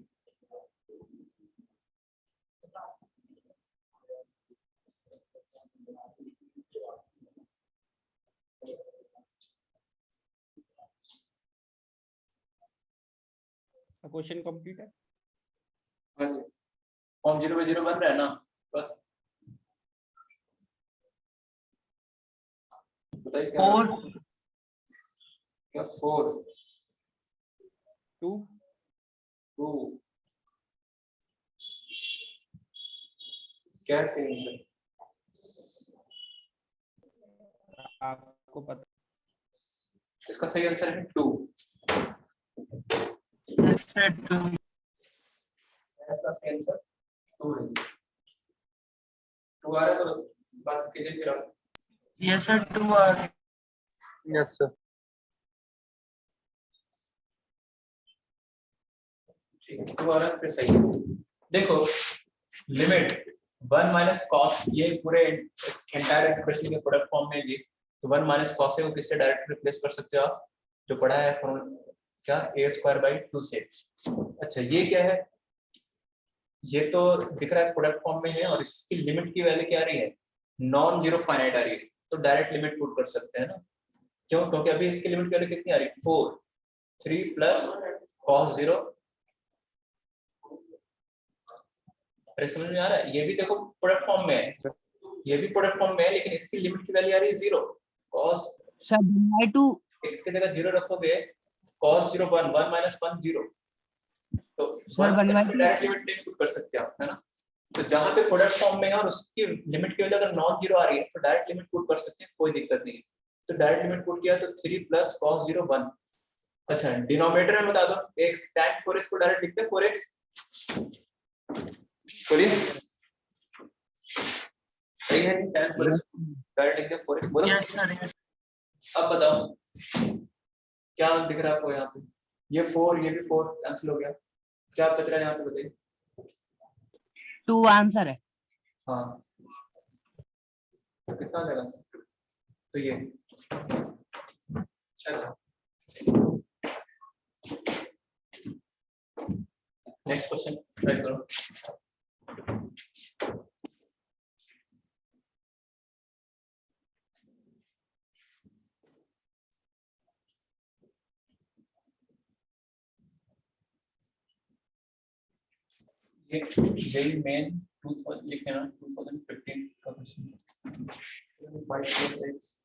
क्वेश्चन कंप्लीट है। हाँ जी, फॉर्म 0 by 0 बन रहा है ना, बस बताइए क्या 4 2 क्या सही आंसर? आपको पता। इसका सही आंसर है 2। Yes sir 2। इसका सही आंसर 2 है। 2 आ रहा है तो बात कीजिए फिर आप। यस सर 2 आ रहा है। Yes sir. ठीक है, 2 आ रहा है फिर सही है। देखो लिमिट 1 माइनस कॉस, ये पूरे एंटायर एक्सप्रेशन के प्रोडक्ट फॉर्म में भी, तो 1 माइनस कॉस को किससे डायरेक्ट रिप्लेस कर सकते हो आप, जो पढ़ा है क्या a² by 2 से। अच्छा ये क्या है, ये तो दिख रहा है प्रोडक्ट फॉर्म में है और इसकी लिमिट की वैल्यू क्या आ रही है, नॉन जीरो फाइनाइट आ रही है, तो डायरेक्ट लिमिट पुट कर सकते हैं ना। क्यों? क्योंकि अभी इसकी लिमिट की वैल्यू कितनी आ रही है 4, 3 प्लस cos 0। समझ में आ रहा है? ये भी देखो प्रोडक्ट फॉर्म में है, ये भी प्रोडक्ट फॉर्म में है, लेकिन इसकी लिमिट की वैल्यू आ रही है 0। cos सर 1/2 x की जगह 0 रखोगे, cos 0 1, 1 minus 1 0, तो सर 1/2 डायरेक्ट लिमिट नहीं पुट कर सकते आप, है ना। तो जहां पे प्रोडक्ट फॉर्म में है और उसकी लिमिट की वैल्यू अगर नॉन जीरो आ रही है तो डायरेक्ट लिमिट पुट कर सकते हैं, कोई दिक्कत नहीं है। तो डायरेक्ट लिमिट पुट किया तो 3 प्लस cos 0 1। अच्छा डिनोमिनेटर में बता दो, x tan 4x को डायरेक्ट लिखते हैं 4x, बोलिए सही है, tan 4x डायरेक्ट लिखते हैं 4x, बोलो। Yes sir. अब बताओ क्या दिख रहा है आपको यहाँ पे, ये 4 ये भी 4 कैंसिल हो गया, क्या बच रहा है यहाँ पे बताइए। 2 आंसर है। हाँ तो कितना जाएगा आंसर, तो ये ऐसा। नेक्स्ट क्वेश्चन ट्राई करो। ये जेई मेन 2000 लिखे ना 2015 का क्वेश्चन 5+6।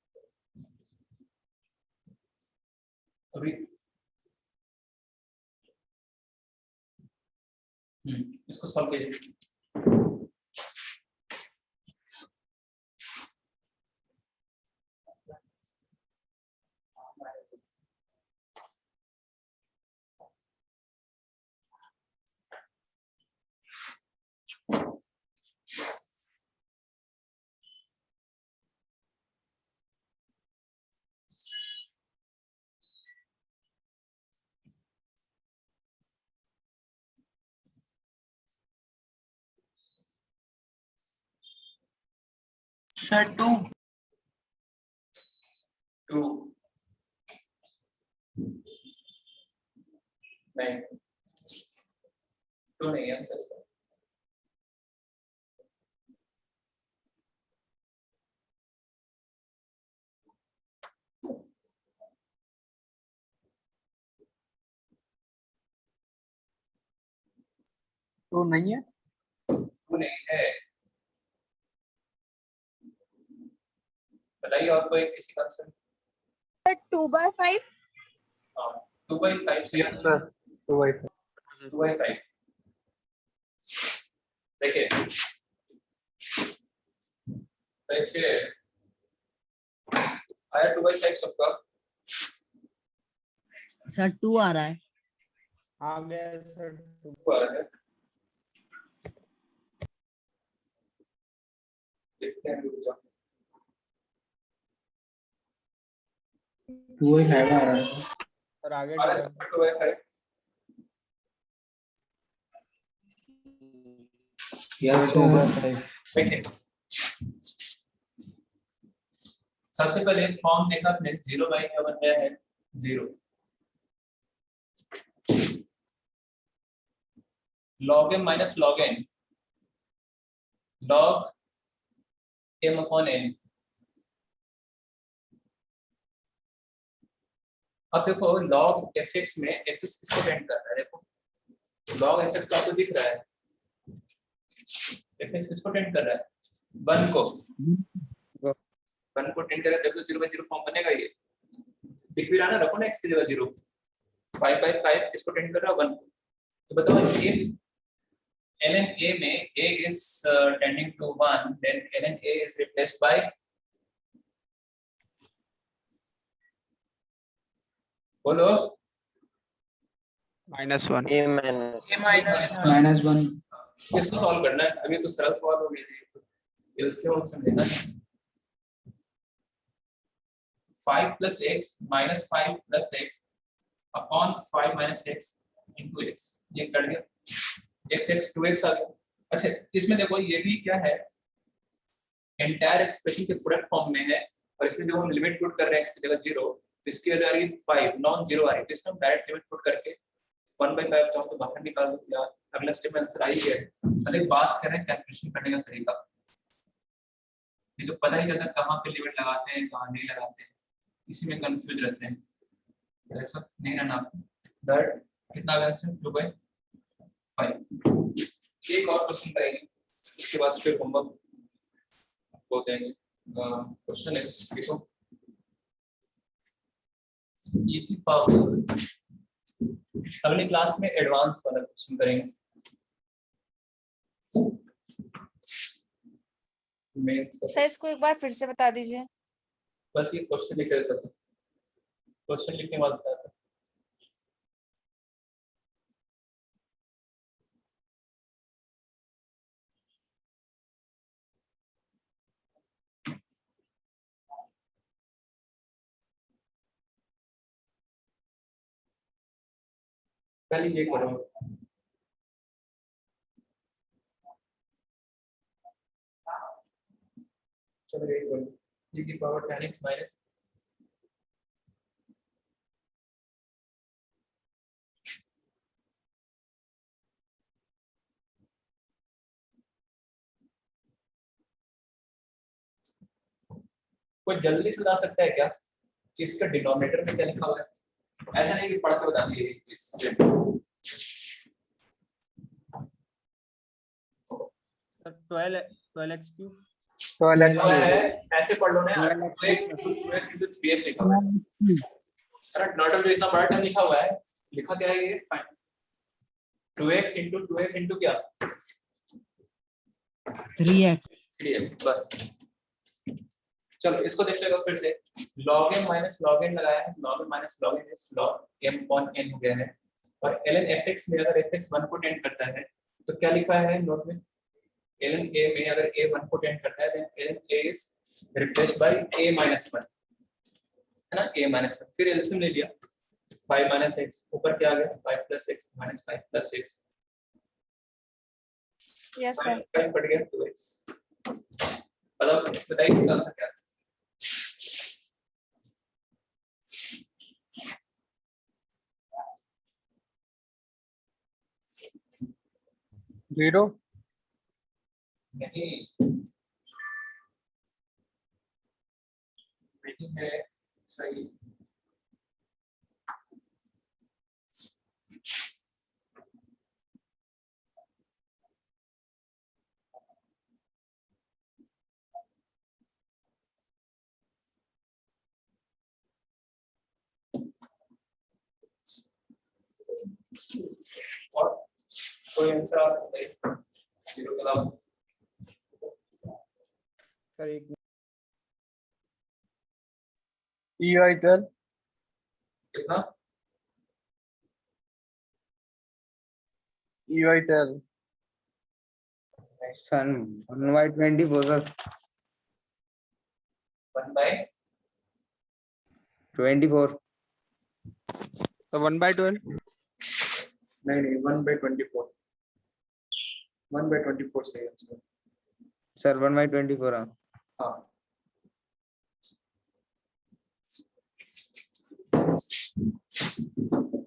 अभी इसको सॉल्व कीजिए। सर 2 2 नहीं, 2 नहीं आंसर इसका। तो नहीं है। 2 नहीं है। बताइए और कोई किसी का आंसर? 2/5. हाँ 2/5 से यस सर, 2/5। 2/5। देखिए देखिए आया 2/5 सबका। सर 2 आ रहा है। आ गया सर। 2 आ रहा है, देखते हैं रुक जाओ। 2/5 आ रहा है सर। आगे आ रहा है सबका 2/5। यार 2/5। देखिए सबसे पहले फॉर्म देखा आपने, 0 बाई क्या बन गया है 0। log m minus log n, log m upon n। अब देखो log fx में fx किसको टेंड कर रहा है? देखो log fx तो आपको दिख रहा है, fx किसको टेंड कर रहा है? 1 को। 1 को टेंड कर रहा है, तब तो 0/0 फॉर्म बनेगा। ये दिख भी रहा ना, रखो ना x की जगह 0। 5/5 किसको टेंड कर रहा है? 1 को। तो बताओ if ln a में a is tending to 1, then ln a is replaced by बोलो -1 A minus. -1। किसको सॉल्व करना है? अभी तो सरल सवाल हो गया, एलसीएम समझना है। 5 + x -5 + x upon 5 - x into x, ये कर दिया। x 2x आ गया। अच्छा इसमें देखो ये भी क्या है, एंटायर एक्सप्रेशन के प्रोडक्ट फॉर्म में है, और इसमें जो हम लिमिट पुट कर रहे हैं x की जगह 0, तो इसकी वजह आ रही है 5 नॉन 0 आ रही है। तो इसमें हम डायरेक्ट लिमिट पुट करके 1/5 चाहो तो बाहर निकाल दो, या अगला स्टेप में आंसर आ ही गया है। मतलब बात कर रहे हैं कैलकुलेशन करने का तरीका, ये तो पता नहीं चलता कहाँ पे लिमिट लगाते हैं कहाँ नहीं लगाते हैं, इसी में कंफ्यूज रहते हैं। तो ऐसा नहीं रहना आपको। दैट कितना आ गया आंसर? 2/5। एक और क्वेश्चन करेंगे, उसके बाद फिर होमवर्क को देंगे। क्वेश्चन है देखो, e की पावर, अगली क्लास में एडवांस वाला क्वेश्चन करेंगे। सर इसको एक बार फिर से बता दीजिए। बस ये क्वेश्चन लिख देता था, क्वेश्चन लिखने वाला था। पहले ये करो, चलो ये करो, e की पावर 10x माइनस कोई जल्दी से बता सकता है क्या कि इसका डिनोमिनेटर में क्या लिखा हुआ है? ऐसा नहीं कि पढ़ के बता दीजिए। 12x3 ऐसे पढ़ लो ना, 2x into 3x लिखा हुआ है। अरे नॉट तो इतना बड़ा टर्म लिखा हुआ है, लिखा क्या है ये? 2x इंटू क्या 3x 3x बस। चलो इसको देख लेगा फिर से, log m minus log n लगाया है, log m minus log n is log m upon n हो गया है। और ln fx में अगर fx 1 को टेंड करता है तो क्या लिखा है नोट में, ln a में अगर a 1 को टेंड करता है then ln a is replaced by a minus 1 है ना, a minus 1। फिर एलसीएम ले लिया 5 minus x, ऊपर क्या आ गया 5 plus x minus 5 plus 6, yes sir 5 cut गया 2x। बताइए इसका आंसर क्या है? 0 नहीं नहीं है सही। और कोई आंसर आ सकता है 0 के अलावा? सर एक EY12 कितना EY12 सन 1/24 सर 24 तो 1/12 नहीं 1/24 1/24 सही आंसर। सर 1/24 हाँ हाँ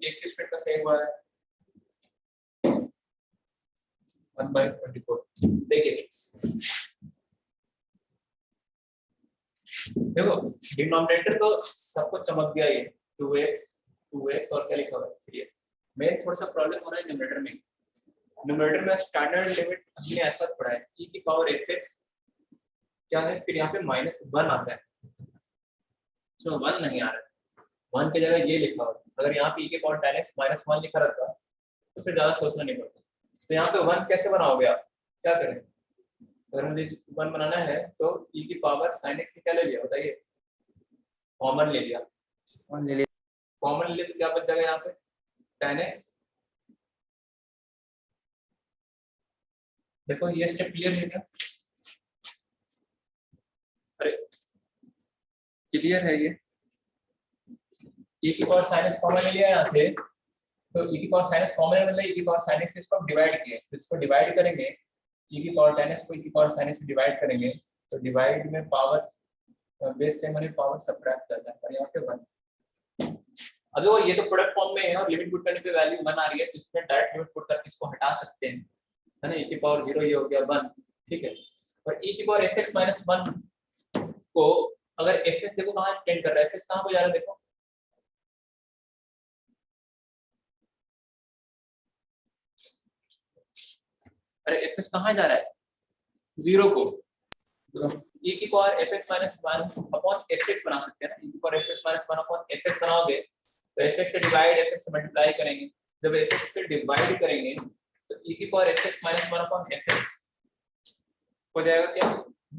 एक स्टेटमेंट का सही हुआ है 1/24। देखिए देखो डिनोमिनेटर तो सबको चमक गया, ये 2x और क्या लिखा हुआ है। चलिए मेन थोड़ा सा प्रॉब्लम हो रहा है न्यूमरेटर में। न्यूमरेटर में स्टैंडर्ड लिमिट हमने ऐसा पढ़ा है e की पावर fx क्या है, फिर यहाँ पे -1 आता है, इसमें 1 नहीं आ रहा है, 1 की जगह ये लिखा हुआ है। अगर यहाँ पे e की पावर tan x -1 लिखा रहता तो फिर ज्यादा सोचना नहीं पड़ता। तो यहाँ पे 1 कैसे बनाओगे आप, क्या करें? अगर मुझे 1 बनाना है तो e की पावर sin x से क्या ले लिया बताइए, कॉमन ले लिया। कॉमन ले तो क्या बच जाएगा यहाँ पे tan x। देखो ये स्टेप क्लियर है क्या? अरे क्लियर है ये, e की पावर sin x कॉमन ले लिया यहाँ से, तो e की पावर sin x कॉमन मतलब e की पावर sin x से इसको डिवाइड किए, तो इसको डिवाइड करेंगे e की पावर tan x को e की पावर sin x से डिवाइड करेंगे तो डिवाइड में पावर बेस से मैंने पावर सबट्रैक्ट करना है और यहाँ पे 1। अभी वो ये तो प्रोडक्ट फॉर्म में है और लिमिट पुट करने पे वैल्यू 1 आ रही है, जिसमें डायरेक्ट लिमिट पुट करके इसको हटा सकते हैं, है ना। e की पावर 0 ये हो गया 1, ठीक है। और e की पावर fx - 1 को अगर fs देखो कहाँ टेंड कर रहा है, fs कहाँ को जा रहा है देखो, अरे fs कहाँ जा रहा है 0 को, तो e की पावर fx - 1 अपॉन fx बना सकते हैं ना। e की पावर fx - 1 अपॉन fx बनाओगे तो fx से डिवाइड fx से मल्टीप्लाई करेंगे, जब fx से डिवाइड करेंगे तो e की पावर fx - 1 अपॉन fx हो जाएगा क्या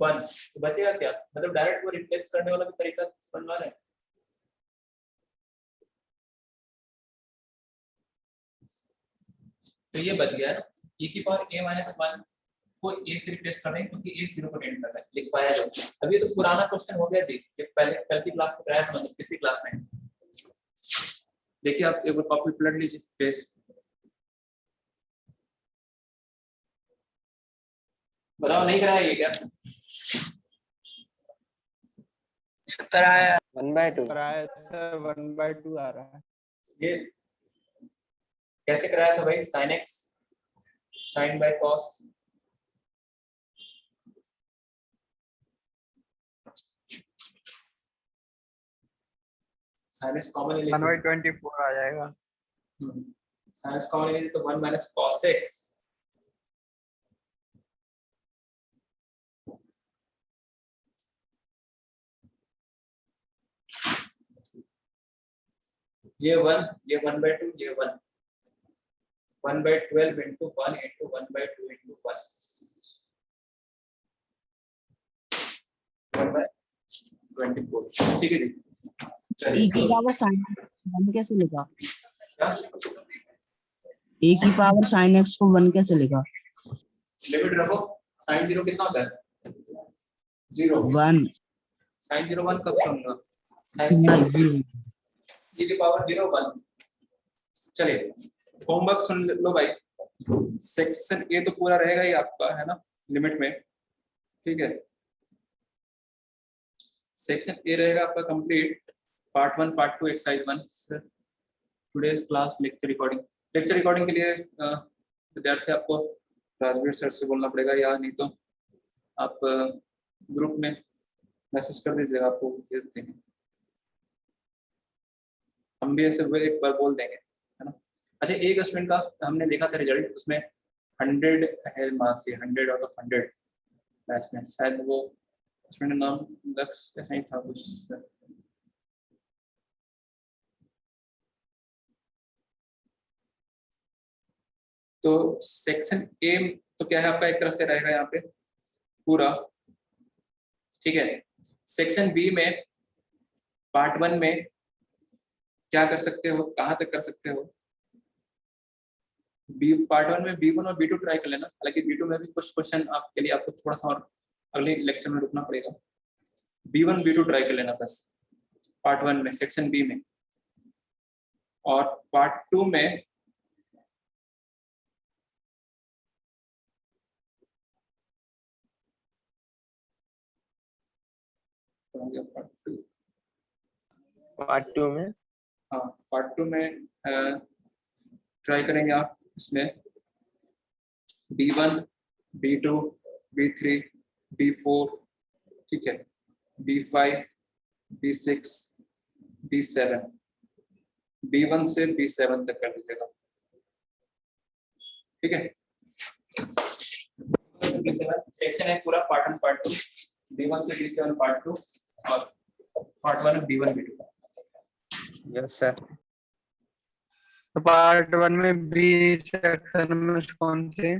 1, तो बचेगा क्या, मतलब डायरेक्ट वो रिप्लेस करने वाला भी तरीका समझ में आ रहा है। तो ये बच गया ना, e की पावर a - 1 को a से रिप्लेस कर देंगे क्योंकि a 0 को टेंड करता है, लिख पाया जाए। अभी तो पुराना क्वेश्चन हो गया, देखिए पहले कल की क्लास में कराया था, मतलब पिछली क्लास में। देखिए आप एक बार कॉपी पलट लीजिए पेज, बताओ नहीं कराया ये क्या? कराया 1/2 कराया सर 1/2 आ रहा है। ये कैसे कराया था भाई, sin x sin by cos, sin x common ले लीजिए, 1/24 आ जाएगा। sin x कॉमन ले लीजिए तो 1 - cos x, ये 1 ये 1/2 ये 1, 1/12 into 1 into 1/2 into 1 1/24 ठीक है जी। e की पावर sin वन कैसे लिखा? क्या e की पावर sin x को 1 कैसे लिखा? लिमिट रखो sin 0 कितना होता है 0 1 sin 0 1 कब से होगा sin 0 0 e की पावर 0 1 चलिए होमवर्क सुन लो भाई सेक्शन ए तो पूरा रहेगा ही आपका है ना लिमिट में ठीक है सेक्शन ए रहेगा आपका complete part 1 part 2 exercise 1 today's class lecture recording के लिए विद्यार्थी आपको राजवीर सर से बोलना पड़ेगा या नहीं तो आप ग्रुप में मैसेज कर दीजिएगा आपको भेज देंगे हम भी ऐसे एक बार बोल देंगे है ना। अच्छा एक स्टूडेंट का हमने देखा था रिजल्ट उसमें 100 है मार्क्स 100 आउट ऑफ 100 मैथ्स में शायद वो स्टूडेंट नाम दक्ष ऐसा ही था कुछ तो सेक्शन ए तो क्या है आपका एक तरह से रहेगा यहाँ पे पूरा ठीक है। सेक्शन बी में पार्ट 1 में क्या कर सकते हो कहाँ तक कर सकते हो बी पार्ट 1 में B1 और B2 ट्राई कर लेना हालांकि B2 में भी कुछ क्वेश्चन आपके लिए आपको थोड़ा सा और अगले लेक्चर में रुकना पड़ेगा B1 B2 ट्राई कर लेना बस पार्ट 1 में सेक्शन बी में और पार्ट 2 में पार्ट 2 में हाँ पार्ट 2 में ट्राई करेंगे आप इसमें B1 B2 B3 B4 ठीक है B5 B6 B7 B1 से B7 तक कर दीजिएगा ठीक है सेक्शन है पूरा पार्ट 1 पार्ट 2 B1 से B7 पार्ट 2 और part 1 B1 B2 yes sir तो पार्ट 1 में बी सेक्शन में कौन से